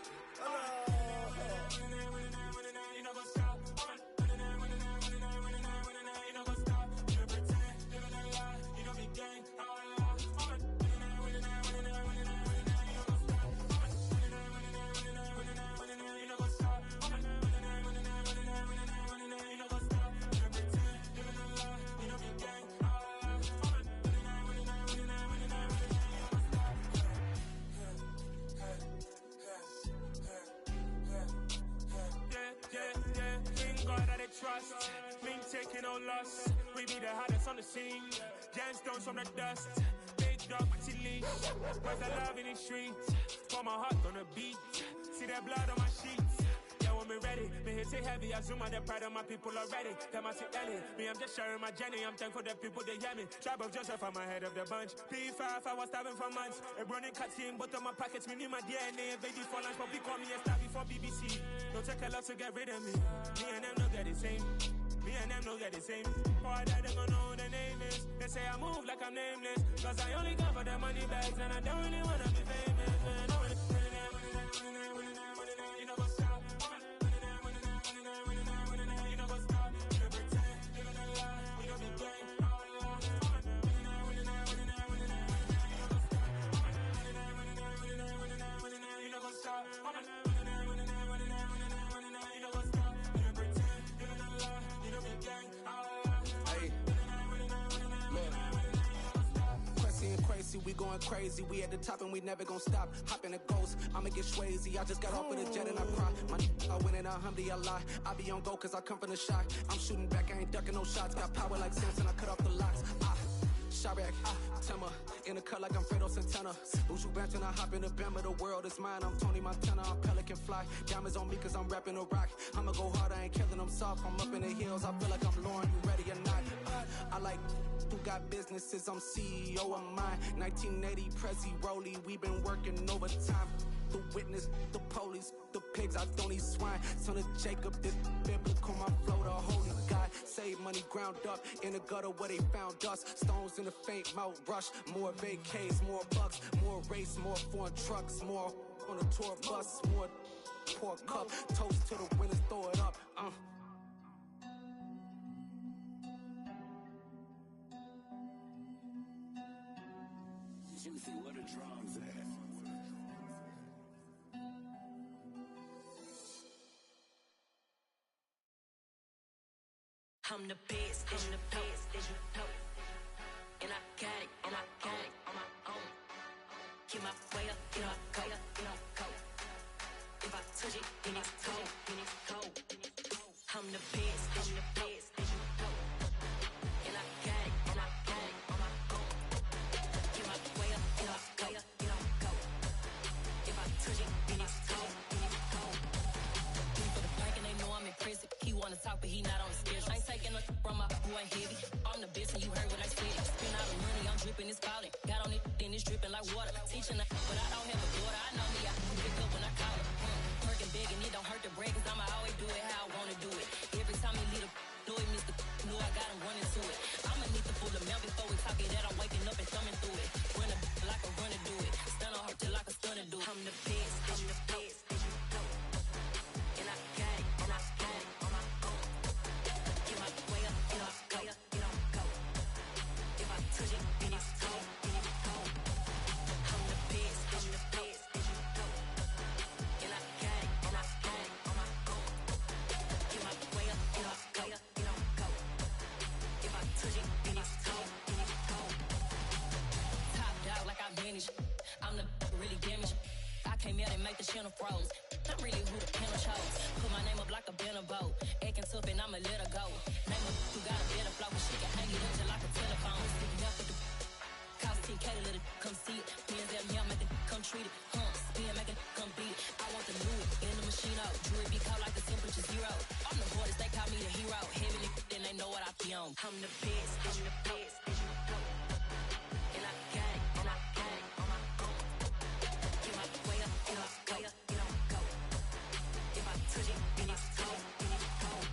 Trust, we ain't taking no loss. We be the hottest on the scene. Gemstones from the dust. Big dog, pretty leash. Where's the love in the streets? Pour my heart on the beat. See that blood on my sheets. Yeah, when me ready, me hit it heavy. I zoom on the pride of my people already. Them I see Ellie. Me, I'm just sharing my journey. I'm thankful the people they hear me. Tribe of Joseph, I'm ahead of the bunch. P5, I was starving for months. A running cutscene, but on my pockets, me need my DNA. Baby for lunch, but we call me a star before BBC. Don't take a lot to get rid of me. Me and them don't get the same. Me and them don't get the same. Boy, that they gonna know who the name is. They say I move like I'm nameless. Cause I only come for the money bags. And I don't really wanna be famous, man. You know what's up? You know what's up? You know pretend. You know the lie. You know the game. You know what's up? We going crazy, we at the top and we never gonna stop. Hop in a ghost, I'ma get swayzy. I just got off with a jet and I cry. I win in a Humvee, I lie. I be on go cause I come from the shot. I'm shooting back, I ain't ducking no shots. Got power like Samson, I cut off the locks. Chirac, Timmer, in the cut like I'm Fredo Santana. Buju Banton, I hop in the Bama, the world is mine. I'm Tony Montana, I'm Pelican Fly. Diamonds on me cause I'm rapping a rock. I'ma go hard, I ain't killing them soft. I'm up in the hills, I feel like I'm Lauren, you ready or not? I like who got businesses, I'm CEO of mine. 1980 Prezi Rolly, we been working overtime. The witness, the police, the pigs, I don't eat swine. Son of Jacob, this biblical, my flow, the holy God. Save money ground up in the gutter where they found us. Stones in the faint mouth rush. More vacays, more bucks, more race, more foreign trucks, more on a tour bus, more pour cup. Toast to the winners, throw it up. Juicy, where the drums at? I'm the best, as you know. And I got it, and I got it on my own. Get my way up, get up, go, get up, go. If I touch it, then it's cold, then it's cold. I'm the best, as you know. And I got it, and I got it on my own. Get my way up, get up, go, get up, go. If I touch it, then it's cold, then it's cold. For the blank and they know I'm in prison. He wanna talk, but he not on the schedule. I ain't taking a from my boy heavy. I'm the best and you heard what I said. Spend all the money, I'm dripping, it's falling. Got on it, then it's dripping like water. Teaching her, but I don't have a daughter. I know me, I pick up when I call her. Working big and it don't hurt to break. like the channel froze. I'm really who the panel chose. Put my name up like a banner boat. Acting tough and I'ma let her go. Name her who got a better flow, but she can hang it up just like a telephone. Sticking up with the cost 10K to let it come see it. Me and them young make it come treat it. Spin make it come beat it. I want the new in the machine out. Jewelry be called like the temperature zero. I'm the hardest, they call me the hero. Heavy then they know what I be on. I'm the best, I'm the best, and you know. And I got it, and I got it on my own. Get my way up, get up, way up, get on go. If I touch it, then it's cold, then it's cold.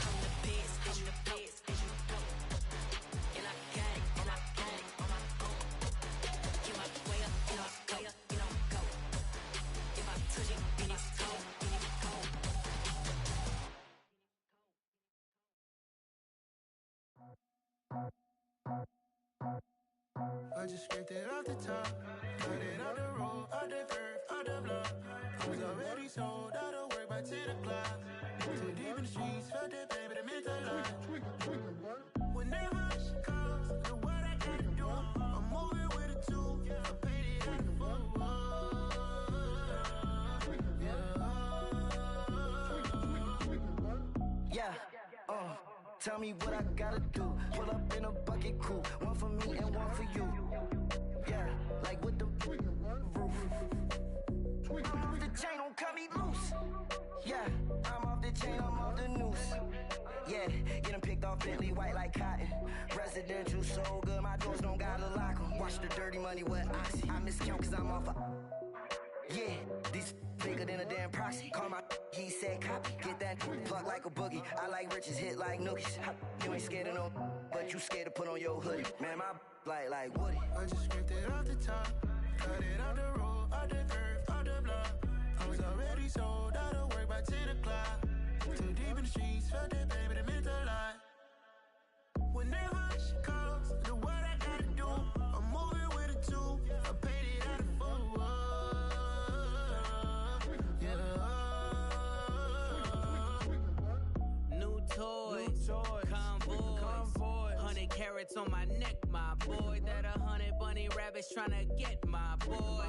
I'm the best, I'm the best, and you know. And I got it, and I got it on my own. Get my way up, get up, way up, get on go. If I touch it, then it's cold, then it's cold. I just scraped it off the top, cut it on the road, on the curve, on the block. I was already sold out of work by 10 o'clock. Too deep in the streets, felt that pain, but it meant a lot. Whenever she calls, know what I gotta do. I'm moving with a two, I paid it out of full. Yeah, tell me what I gotta do. Pull up in a bucket crew, one for me and one for you. Yeah, like with the roof. I'm off the chain, don't cut me loose. Yeah, I'm off the chain, I'm off the noose. Yeah, getting picked off Bentley white like cotton. Residential so good, my doors don't gotta lock 'em. Watch the dirty money with Oxy. I miscount cause I'm off a... Yeah, these bigger than a damn proxy. Call my he said copy. Get that plug like a boogie. I like riches, hit like nookies. You ain't scared of no, but you scared to put on your hoodie. Man, my like Woody. I just scraped it off the top, cut it on the road, on the curve, on the block. I was already sold out of work by 10 o'clock. Too deep in the streets, felt that pain, but it meant a lot. Whenever she calls, know what I gotta do. I'm moving with a two, I paid it out of full. New toys, convoys, 100 carats on my neck, my boy. That 100 bunny rabbits tryna get my boy.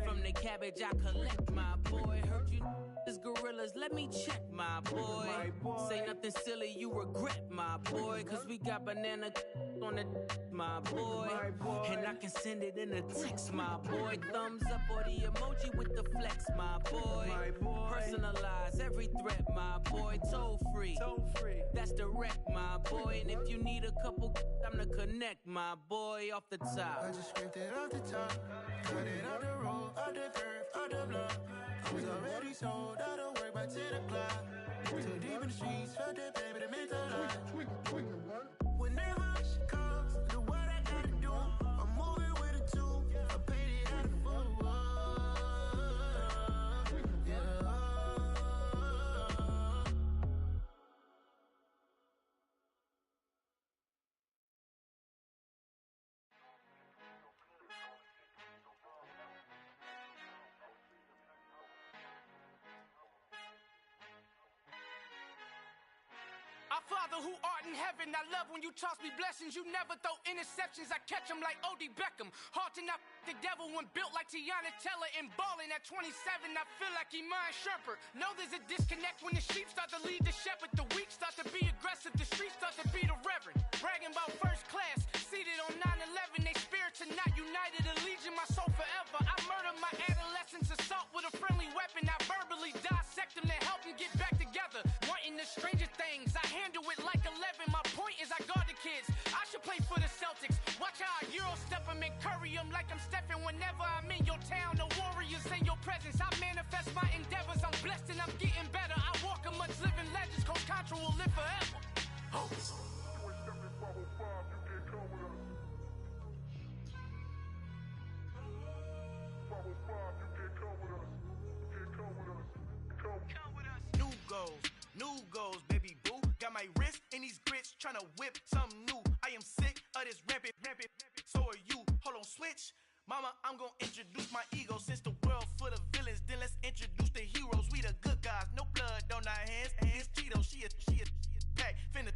From the cabbage I collect, my boy. Heard you is gorillas, let me check, my boy. Say nothing silly, you regret, my boy. Cause we got banana on the my boy. And I can send it in a text, my boy. Thumbs up or the emoji with the flex, my boy. Personalize every threat, my boy. Toll free, that's direct, my boy. And if you need a couple, I'm the connect, my boy. Off the top, I just scraped it off the top, cut it on the road, on the curve, on the block. I was already sold out of work by 10 o'clock. Too deep in the streets, felt that pain, but it meant a lot. Whenever she calls, know what I gotta do. I'm moving with a two, I paid it out of full. Our Father who art in heaven, I love when you toss me blessings. You never throw interceptions, I catch them like O.D. Beckham. Hard to not the devil when built like Tiana Teller. And balling at 27, I feel like Iman Shumpert. Know there's a disconnect when the sheep start to lead the shepherd. The weak start to be aggressive, the streets start to be the reverend. Bragging about first class, seated on 9/11. They spirits are not united, a legion, my soul forever. I murder my adolescence, assault with a friendly weapon. I verbally dissect them to help them get back together. Wanting the stranger things, I handle it like 11. My point is I guard the kids. I should play for the Celtics. Watch how I Euro step them and curry them like I'm Stephen. Whenever I'm in your town, the Warriors in your presence. I manifest my endeavors. I'm blessed and I'm getting better. I walk amongst living legends. Coach Contra will live forever. Oh. New goals, baby boo. Got my wrist in these grits, tryna whip something new. I am sick of this rampant. So are you. Hold on, switch. Mama, I'm gonna introduce my ego. Since the world full of villains, then let's introduce the heroes. We the good guys, no blood on our hands. Hands Cheeto, she a pack. Finna,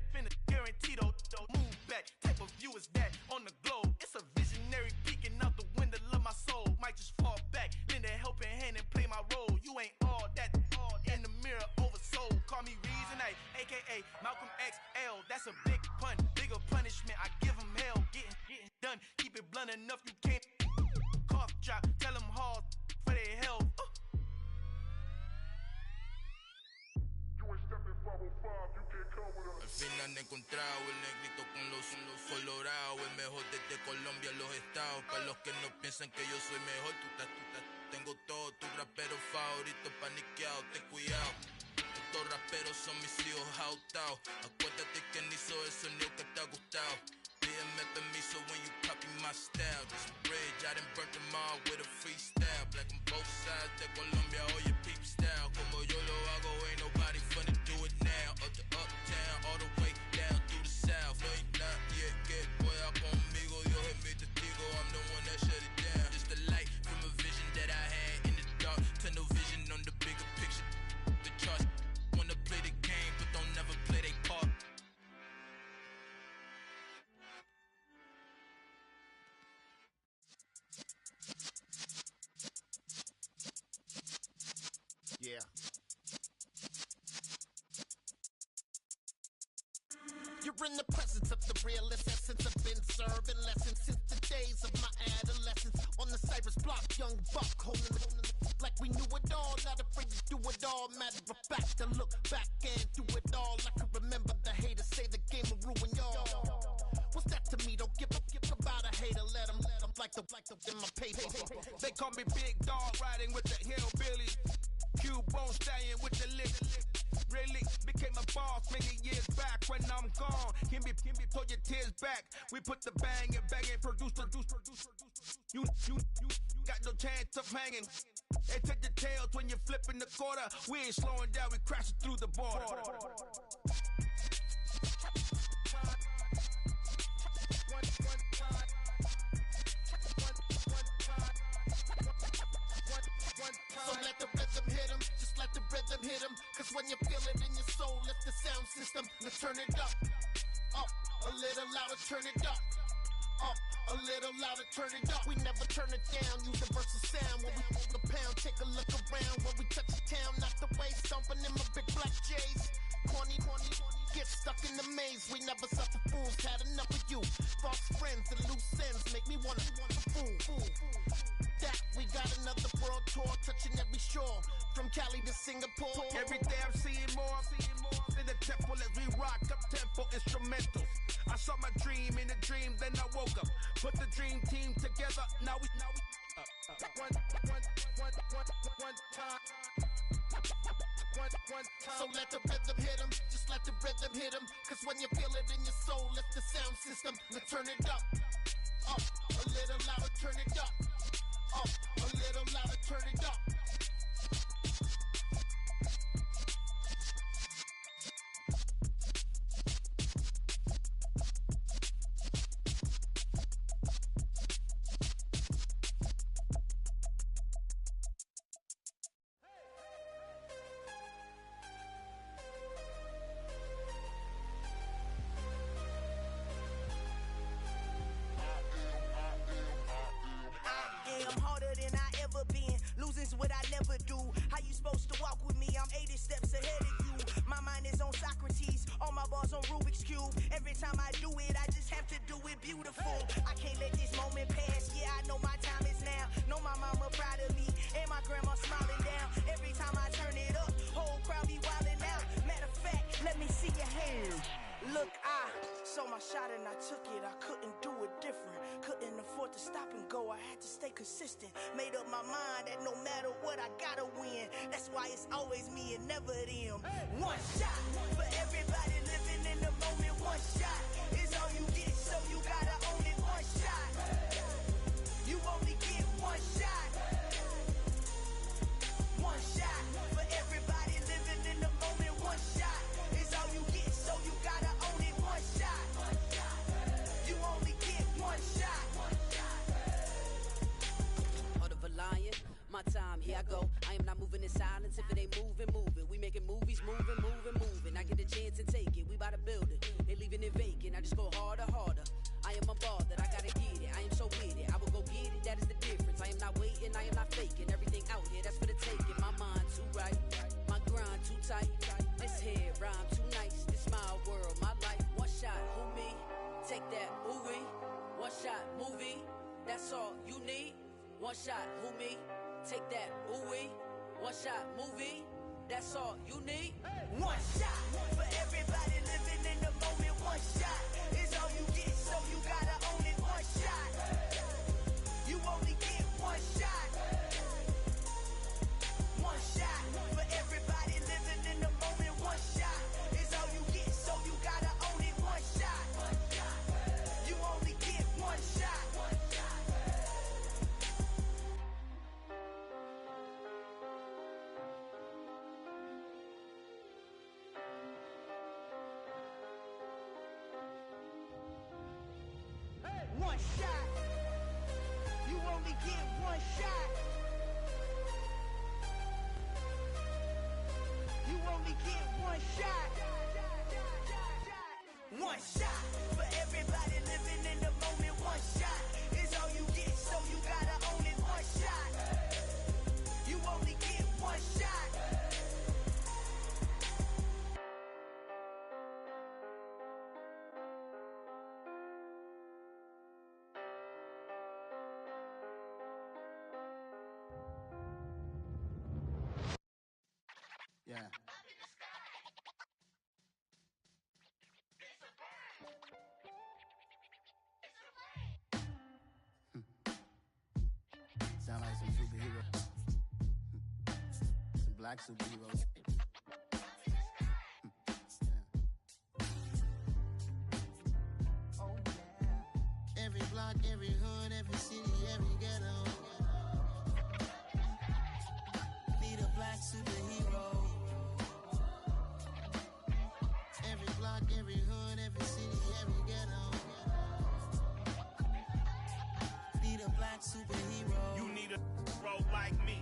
guaranteed. Move back. Type of view is that on the globe? It's a visionary peeking out the window of my soul. Might just fall back, lend a helping hand and aka Malcolm XL. That's a big pun, bigger punishment. I give him hell, getting done. Keep it blunt enough, you can't cough drop. Tell them hard for their health. Al final he encontrado el negrito con los colorados. El mejor desde Colombia, los estados. Para los que no piensan que yo soy mejor, tengo todo, tu rapero favorito paniqueado, ten cuidado. Estos raperos son mis hijos jautados. Acuérdate que ni hizo el sonido que te ha gustado. Pídeme permiso when you copy my style. This bridge, I done burnt them all with a freestyle. Black on both sides de Colombia, oye peep style. Como yo lo hago, ain't nobody finna do it now. Up to uptown, all the way down through the south. No hay nadie que pueda conmigo, Dios es mi testigo. I'm the one that shut it down. Just the light from a vision that I had in the dark. Tunnel vision on the bigger picture. The charts wanna play the game, but don't never play their part. Yeah. You're in the presence of the realest essence. I've been serving lessons since the days of my adolescence. On the Cypress block, young buck holding like we knew it all. Not afraid to do it all. Matter of fact, to look back and do it all. I can remember the haters say the game will ruin y'all. What's that to me? Don't give about a hater. Let them like the in my paper. They call me Big Dog, riding with the hillbillies. Q-Bone stallion with the lick. Really became a boss many years back. When I'm gone, can be pull your tears back. We put the bang and produce. You got no chance of hanging. They take the tails when you're flipping the quarter. We ain't slowing down, we crashing through the border. So let the rhythm hit him, just let the rhythm hit him. Cause when you feel it in your soul, lift the sound system. Let's turn it up, a little louder, turn it up, a little louder, turn it up. We never turn it down, universal sound. When we move the pound, take a look around. When we touch the town, not the way, stomping in my big black J's. Corny, get stuck in the maze. We never suffer fools, had enough of you. False friends and loose ends make me wanna fool. That we got another world tour, touching every shore, from Cali to Singapore. Every day I'm seeing more in the temple as we rock up tempo instrumentals. I saw my dream in a dream, then I woke up. Put the dream team together. Now we one time. So let the rhythm hit him, just let the rhythm hit him. Cause when you feel it in your soul, lift the sound system. Let's turn it up, a little louder, turn it up, a little louder, turn it up. What I never do. How you supposed to walk with me? I'm 80 steps ahead of you. My mind is on Socrates, all my bars on Rubik's Cube. Every time I do it, I just have to do it beautiful. I can't let this moment pass. Yeah, I know my time is now. Know my mama proud of me, and my grandma smiling down. Every time I turn it up, whole crowd be wildin' out. Matter of fact, let me see your hands. Look, I saw my shot and I took it. I couldn't do it different. Couldn't afford to stop and go. I had to stay consistent. Made up my mind that no matter what, I gotta win. That's why it's always me and never them. One shot for everybody living in the moment. One shot is all you get, so you gotta own it. One shot. You only get one shot. One shot for everybody living in the moment. One shot is all you get, so you gotta own it. One shot. You only get one shot. Heart of a lion, my time, here I go. I am not moving in silence. If it ain't moving, moving. We making movies, moving. I get a chance and take it. We bout to build it. They leaving it vacant. I just go harder. I am a ball that I gotta get it. I am so with it. I will go get it. That is the difference. I am not waiting. I am not faking. Everything out here, that's for the taking. My mind too right. My grind too tight. This head rhyme too nice. that's all you need. One shot, who me? Take that, ooh wee. One shot, movie, that's all you need. One shot for everybody living in the moment. One shot is all you get, so you gotta own it. One shot, you only get one shot. One shot for everybody living in the moment. One shot is all you get, so you gotta own it. One shot, you only get one shot. One shot. You only get one shot. You only get one shot. One shot for everybody living in the moment. One shot is all you get, so you gotta own it. One shot. You only get one shot. Yeah. Sound like some superheroes. Some black superheroes. Oh yeah. Every block, every hood, every city, every ghetto. Need a black superhero. Every block, every hood, every city, every ghetto. Need a black superhero. You need a hero like me.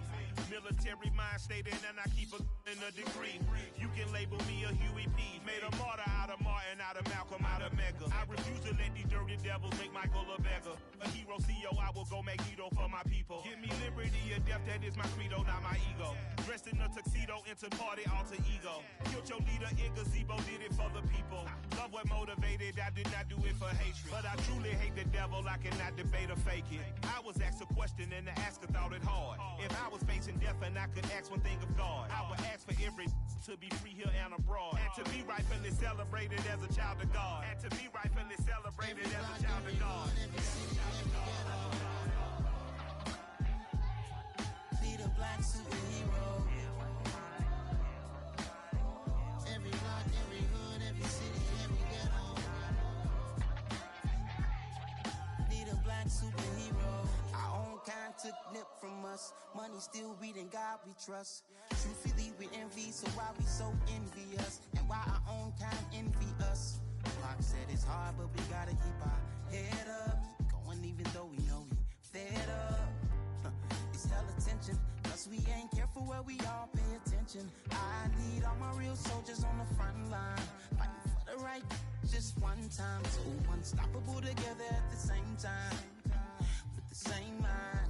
Military mind stated, and I keep in a degree. You can label me a Huey P. Made a martyr out of Martin, out of Malcolm, out of Mega. I refuse to let these dirty devils make Michael a beggar. A hero CEO, I will go Magneto for my people. Give me liberty or death, that is my credo, not my ego. Dressed in a tuxedo, into party, alter ego. Killed your leader in gazebo, did it for the people. Love what motivated, I did not do it for hatred. But I truly hate the devil, I cannot debate or fake it. I was asked a question and the asker thought it hard. If I was facing death and I could ask one thing of God, I would ask for every to be free here and abroad. And to be rightfully celebrated as a child of God. And to be rightfully celebrated as a child of God. Need a black superhero. Every block, every hood, every city, every ghetto. Need a black superhero. Our own kind took nip from us. Money still reading God we trust. Truthfully we envy, so why we so envious? And why our own kind envy us? Block said it's hard, but we gotta keep our head up. Going even though we know we fed up. It's hell attention, cause we ain't careful where we all pay attention. I need all my real soldiers on the front line, fighting for the right just one time. So unstoppable together at the same time, with the same mind.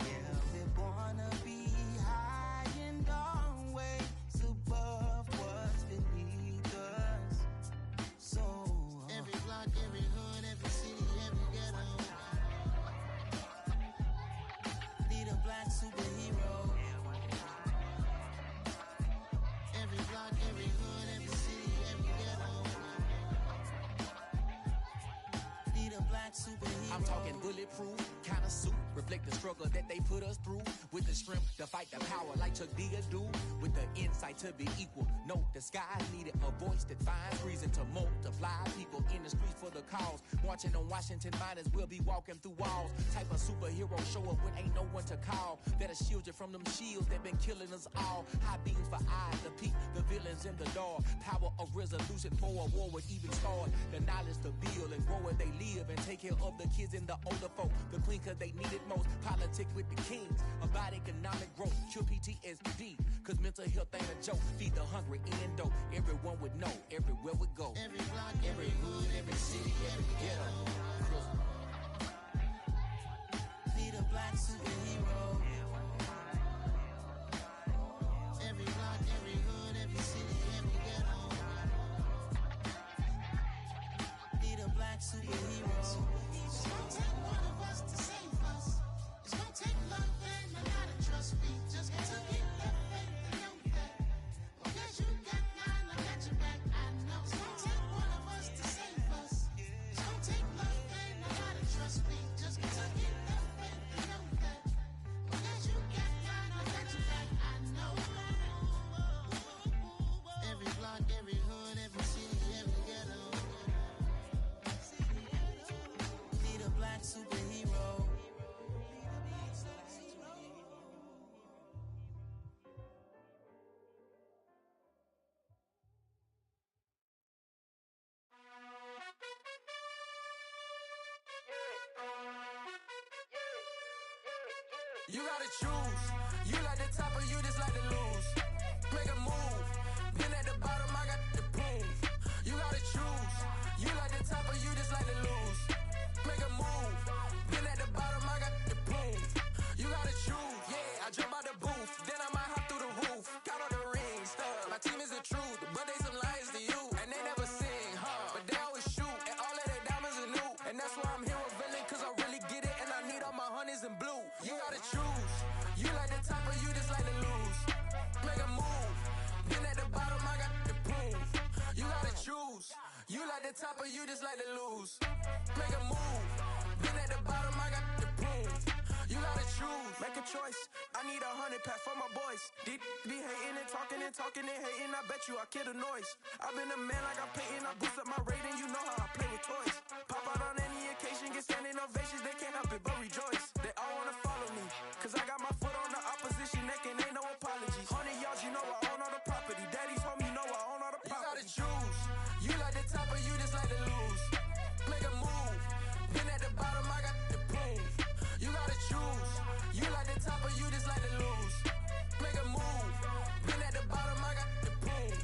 Yeah, we're born to be high and always above what's beneath us. So every block, every hood, every city, every ghetto. Need a black superhero. Every block, every hood, every city, every ghetto. Need a black superhero. I'm talking bulletproof kind of suit, reflect the struggle that they put us through. With the strength to fight the power like Chuck D do. With the insight to be equal. Note the sky needed a voice that finds reason to multiply people in the streets for the cause. Marching on Washington, might as well be walking through walls. Type of superhero show up when ain't no one to call. That'll shield you from them shields that been killing us all. High beams for eyes to peek the villains in the dark. Power of resolution for a war would even start. The knowledge to build and grow where they live and take care of the kids and the older folk. The queen cause they need it most. Politics with the kings. About economic growth. Cure PTSD. Cause mental health ain't a joke. Feed the hungry and dope. Everyone would know. Everywhere we go. Every block, every hood, every city, every ghetto. Need a black superhero. Every block, every hood, every city, every ghetto. Need a black superhero. It's gonna take one of us to save us. You gotta choose. You like the top or you just like to lose. Make a move. Been at the bottom, I got the proof. You gotta choose. You like the top or you just like to lose. Make a move. Been at the bottom, I got the proof. You gotta choose. Yeah, I jump out the booth, then I might hop through the roof. Count on the rings, stuff. My team is the truth, but they some liars to you. And they never sing, but they always shoot. And all of their diamonds are new. And that's why I'm here with Villain, cause I really get it. And I need all my honeys in blue. You gotta choose. You like the top or you just like to lose. Make a move. Been at the bottom, I got the proof. You gotta choose. You like the top or you just like to lose. Make a move. Been at the bottom, I got the proof. You gotta choose. Make a choice. I need 100 pack for my boys. Deep be hating and talking and hating. I bet you I kill the noise. I've been a man like I'm Peyton. I boost up my rating. You know how I play with toys. Pop out on any occasion, get standing ovations. They can't help it but rejoice. They all wanna follow me, cause I got my foot on the opposition neck and ain't no apologies. 100 yards, you know I own all the property. Daddy's home, you know I own all the property. You gotta choose. You like the top or you just like to lose. Make a move. Been at the bottom, I got the proof. You gotta choose. You like the top or you just like to lose. Make a move. Been at the bottom, I got the proof.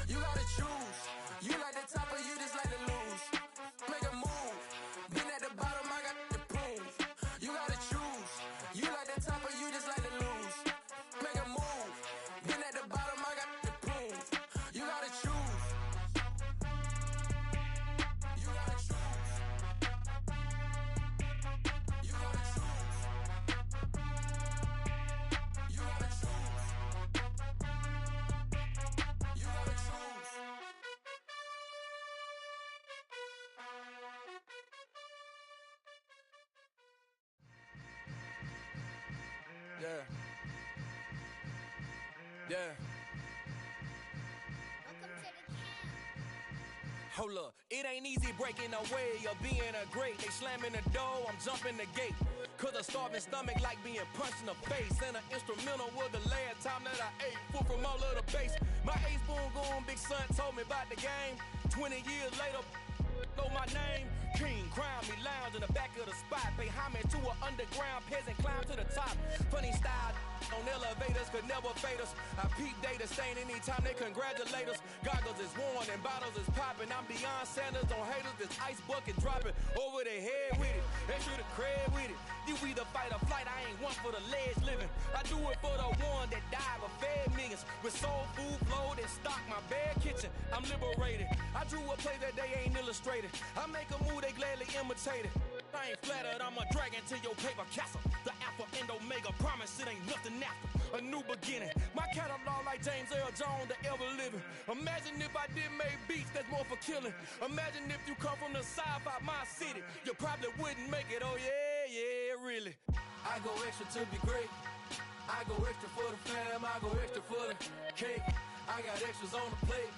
You gotta choose. You like the top or you just like to lose. Make a move. Been at the bottom, I got the proof. You gotta choose. You like the top or you just like to lose. Make a move. Been at the bottom, I got the proof. You gotta choose. You gotta choose. You gotta choose. You gotta choose. You gotta choose. Yeah. Yeah. Hold up, it ain't easy breaking away or being a great. They slamming the door, I'm jumping the gate. Cause a starving stomach like being punched in the face. And an instrumental was the last time that I ate. Full from all of the bass. My ace boom goon, big son told me about the game. 20 years later, know my name. King, crown me, lounge in the back of the spot. Pay homage to an underground peasant, climb to the top. Funny style on elevators could never fade us. I peep data stain anytime they congratulate us. Goggles is worn and bottles is popping. I'm beyond Sanders on haters, this ice bucket dropping over their head with it. They should have cred with it. You either fight or flight, I ain't one for the ledge living. I do it for the one that died but fed millions. With soul food flowed and stock my bad kitchen. I'm liberated. I drew a play that they ain't illustrated. I make a move, they gladly imitate it. I ain't flattered, I'm a dragon to your paper castle. The alpha and omega, promise it ain't nothing after. A new beginning. My catalog like James Earl Jones, the ever living. Imagine if I did make beats that's more for killing. Imagine if you come from the south out my city. You probably wouldn't make it, oh yeah, really. I go extra to be great. I go extra for the fam, I go extra for the cake. I got extras on the plate.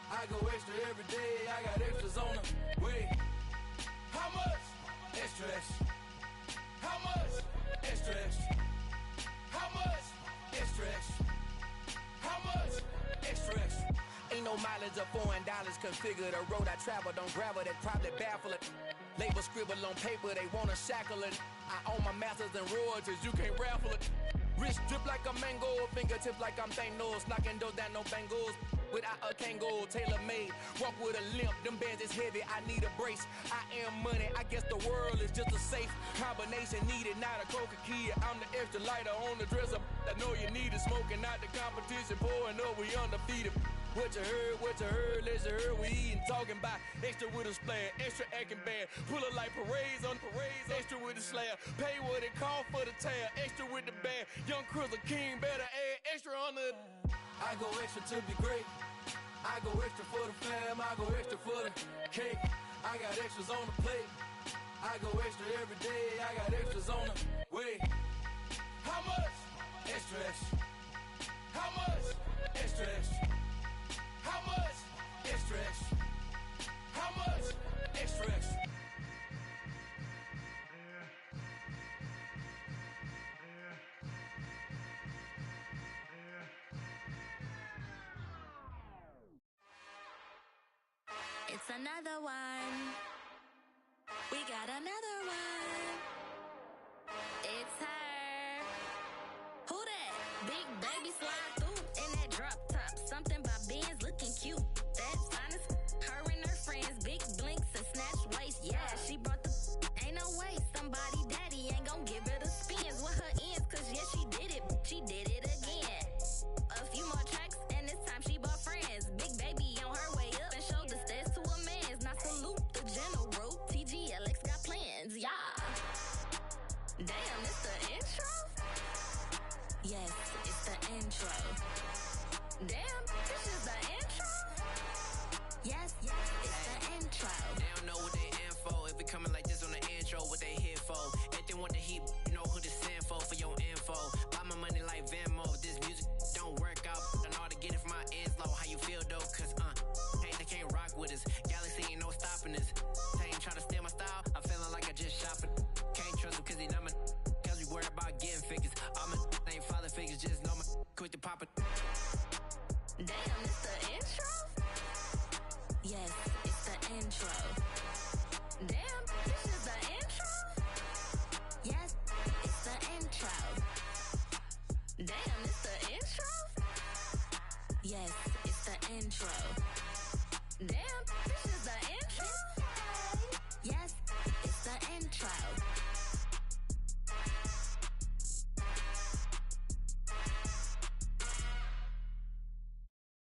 I go extra every day, I got extras on the way. How much? Extra, extra. How much? Extra, extra. How much? Extra, extra. How much? Extra, extra. Ain't no mileage of $4 configure the road I travel. Don't gravel, that probably baffle it. Label scribble on paper, they wanna shackle it. I own my masters and royalties, you can't raffle it. Wrist drip like a mango, fingertips like I'm Thanos. Knocking doors down, no bangles. Without a Kango, tailor-made. Walk with a limp, them bands is heavy, I need a brace. I am money, I guess the world is just a safe combination needed, not a coca key. I'm the extra lighter on the dresser. I know you need it, smoking out the competition, pouring up, we undefeated. What you heard, let's hear we eatin', talking about extra with a splash, extra acting bad. Pull it like parades on parades, extra with the slab. Pay what it cost for the tab, extra with the bag. Young Cruiser King, better add extra on the. I go extra to be great. I go extra for the fam, I go extra for the cake. I got extras on the plate. I go extra every day, I got extras on the way. How much? Extra, extra. How much? Extra, extra. How much? Extra, extra. How much? Extra, extra. It's another one. We got another one. It's her. Big baby slide through in that drop top. Something by Benz looking cute. That's fine as her and her friends. Big blinks and snatch waist. Yeah, she brought the ain't no way. Somebody daddy ain't gon' give her the spins with her ends. Cause yeah, she did it. She did it again. A few more tracks and this time she bought friends. Big baby on her way up and showed the stairs to a man's. Now salute the general. TGLX got plans. Yeah. Damn, it's the intro? Yes, it's the intro. Damn, this is the intro? Yes, it's the intro. They don't know what they in for. If we coming like this on the intro, what they here for? Anything want the heat, you know who to send for your info. Buy my money like Venmo. This music don't work out. I know how to get it from my ends low. How you feel though? Cause hey, they can't rock with us. Galaxy ain't no stopping us. They ain't trying to steal my style. I'm feeling like I just shopping. Can't trust him cause he not my. Cause we worried about getting figures. All my ain't father figures. Just know my quick to pop it. Damn, it's the intro? Yes, it's the intro. Damn, this is the intro? Yes, it's the intro. Damn, it's the intro? Yes, it's the intro. Damn, this is the intro? Yes, it's the intro.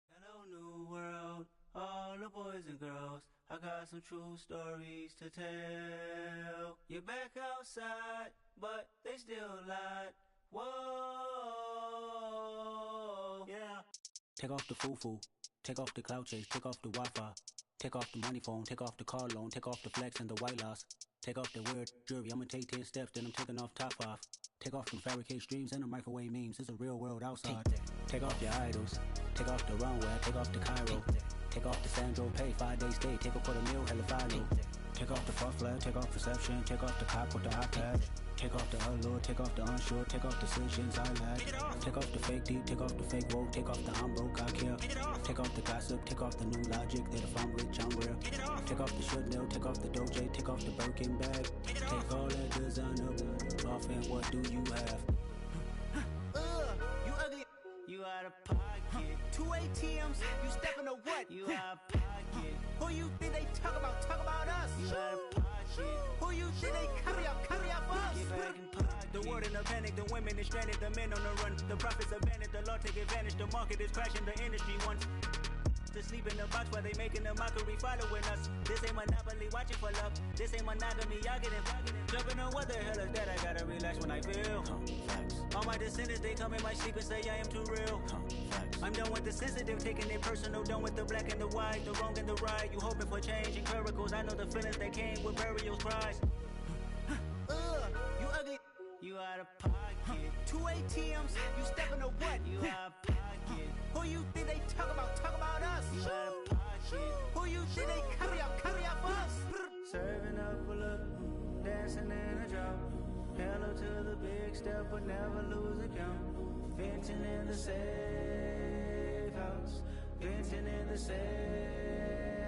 Hello, new world, all the boys and girls. I got some true stories to tell. You're back outside, but they still lied. Whoa, yeah. Take off the foo-foo, take off the cloud chase, take off the Wi-Fi, take off the money phone, take off the car loan, take off the flex and the white loss, take off the weird jewelry. I'ma take 10 steps, then I'm taking off top off. Take off them fabricate streams and the microwave memes. It's a real world outside. Take off your idols, take off the runway, take off the Cairo, take off the Sandro Pay, 5 day stay, take a $250,000, hella follow. Take off the fuck flag, take off perception, take off the cop with the iPad. Take off the allure, take off the unsure, take off decisions I lack. Take off the fake deep, take off the fake woke, take off the I'm broke, I care. Take off the gossip, take off the new logic that if I'm rich, I'm real. Take off the should know, take off the Doja, take off the Birkin bag. Take all that designer off and what do you have? You ugly. You out of pocket. 2 ATMs, you stepping to what? You out of pocket. Who you think they talk about? Talk about us. You out of pocket. Who you think they carry up us? Get back in pocket. The world in a panic, the women is stranded, the men on the run. The profits abandoned, the law take advantage. The market is crashing, the industry wants to sleep in the box while they making a mockery following us. This ain't monopoly, watching for love. This ain't monogamy, y'all getting jumping on what the hell is that? I gotta relax when I feel. All my descendants, they come in my sleep and say I am too real. I'm done with the sensitive, taking it personal. Done with the black and the white, the wrong and the right. You hoping for change and miracles. I know the feelings that came with burial cries. You ugly. You out of pocket. 2 ATMs, you stepping to what? You out of pocket. Who you think they talk about? Talk about us. You out of pocket. Who you think they carry up us? Serving up a look, dancing in a drop. Hello to the big step, but never lose a count. Venting in the safe house. Venting in the safe.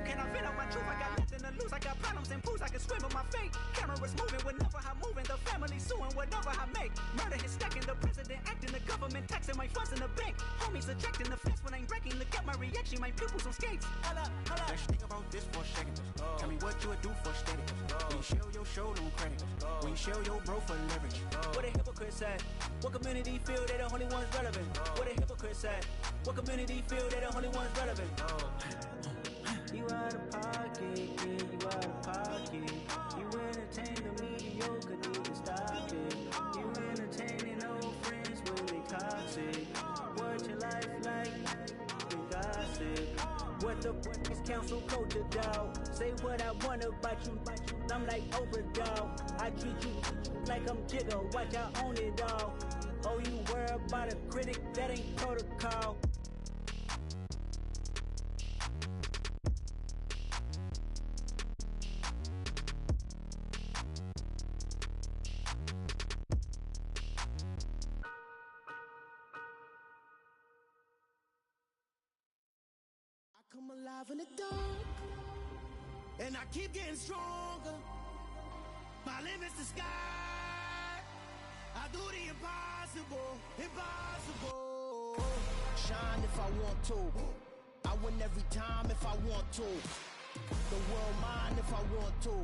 Can I vent out my truth? I got nothing to lose. I got problems and pools. I can swim with my fate. Cameras moving whenever I'm moving. The family suing whatever I make. Murder is stacking. The president acting. The government taxing my funds in the bank. Homies ejecting the fence when I'm breaking. Look at my reaction. My pupils on skates. Holla, holla. Let's think about this for a second. Tell me what you would do for steady. When you show your show, don't credit. When you show your bro for leverage. What a hypocrite said. What community feel they the only ones relevant? What a hypocrite said. What community feel they the only ones relevant? You out of pocket, yeah, you out of pocket. You entertain the mediocre, need to stop it. You entertaining old friends when they toxic. What your life like? You gossip. What the fuck is council code to doubt? Say what I want about you. I'm like overdog. I treat you like I'm Jigga. Watch I own it all. Oh, you worry about a critic? That ain't protocol. Come alive in the dark, and I keep getting stronger. My limit's the sky. I do the impossible, impossible. Shine if I want to. I win every time if I want to. The world mine if I want to.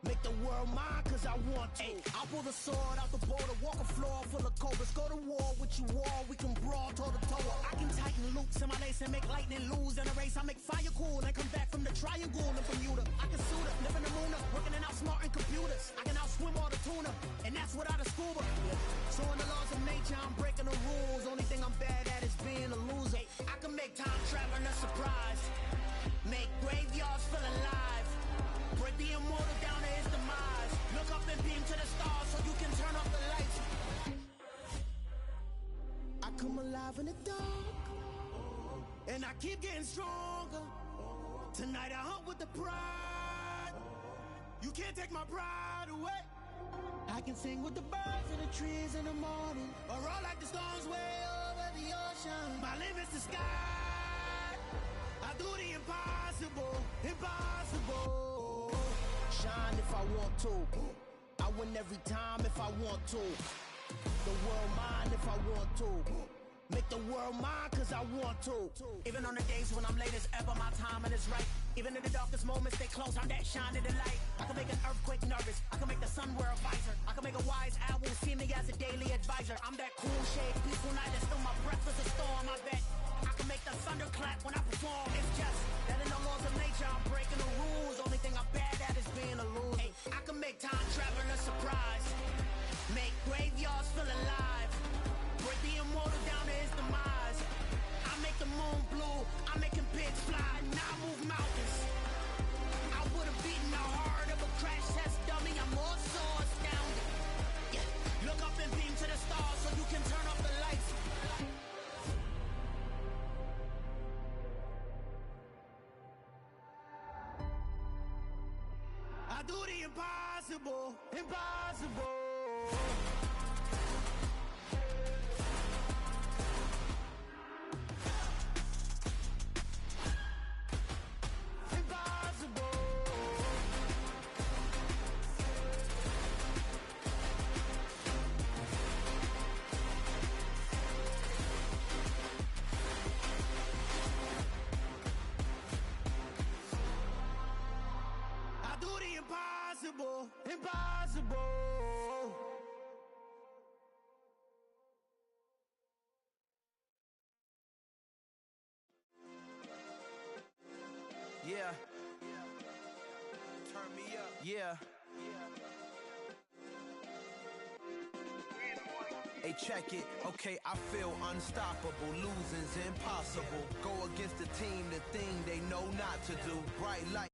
Make the world mine cause I want to. I'll pull the sword out the border, walk a floor full of cobras. Go to war with you all, we can brawl toe to toe. I can tighten loops in my lace and make lightning lose in a race. I make fire cool and come back from the triangle in Bermuda. I can suit up, live in the moon up, working and outsmarting computers. I can outswim all the tuna, and that's without a scuba. So in the laws of nature, I'm breaking the rules. Only thing I'm bad at is being a loser. I can make time traveling a surprise, make graveyards feel alive, break the immortal down to his demise. Look up and beam to the stars so you can turn off the lights. I come alive in the dark, and I keep getting stronger. Tonight I hunt with the pride. You can't take my pride away. I can sing with the birds and the trees in the morning, or roll like the storms way over the ocean. My limit's the sky. I do the impossible, impossible. Shine if I want to. I win every time if I want to. The world mine if I want to. Make the world mine cause I want to. Even on the days when I'm late as ever, my timing is right. Even in the darkest moments, stay close, I'm that shining the light. I can make an earthquake nervous, I can make the sun wear a visor. I can make a wise owl see me as a daily advisor. I'm that cool shade, peaceful night, and still my breath is a storm, I bet. I can make the thunder clap when I perform. It's just that in the laws of nature, I'm breaking the rules. Only thing I'm bad at is being a loser. I can make time traveling a surprise, make graveyards feel alive, break the immortal down to his demise. I make the moon blue, I'm making pigs fly, now I move mountains. I would've beaten the heart of a crash test dummy. I'm more so astounded. Yeah. Look up and beam to the stars so you can turn off the lights. I do the impossible, impossible. Impossible, impossible. Yeah. Turn me up. Yeah. Hey, check it. Okay, I feel unstoppable. Losing's impossible. Go against the team, the thing they know not to do. Bright light.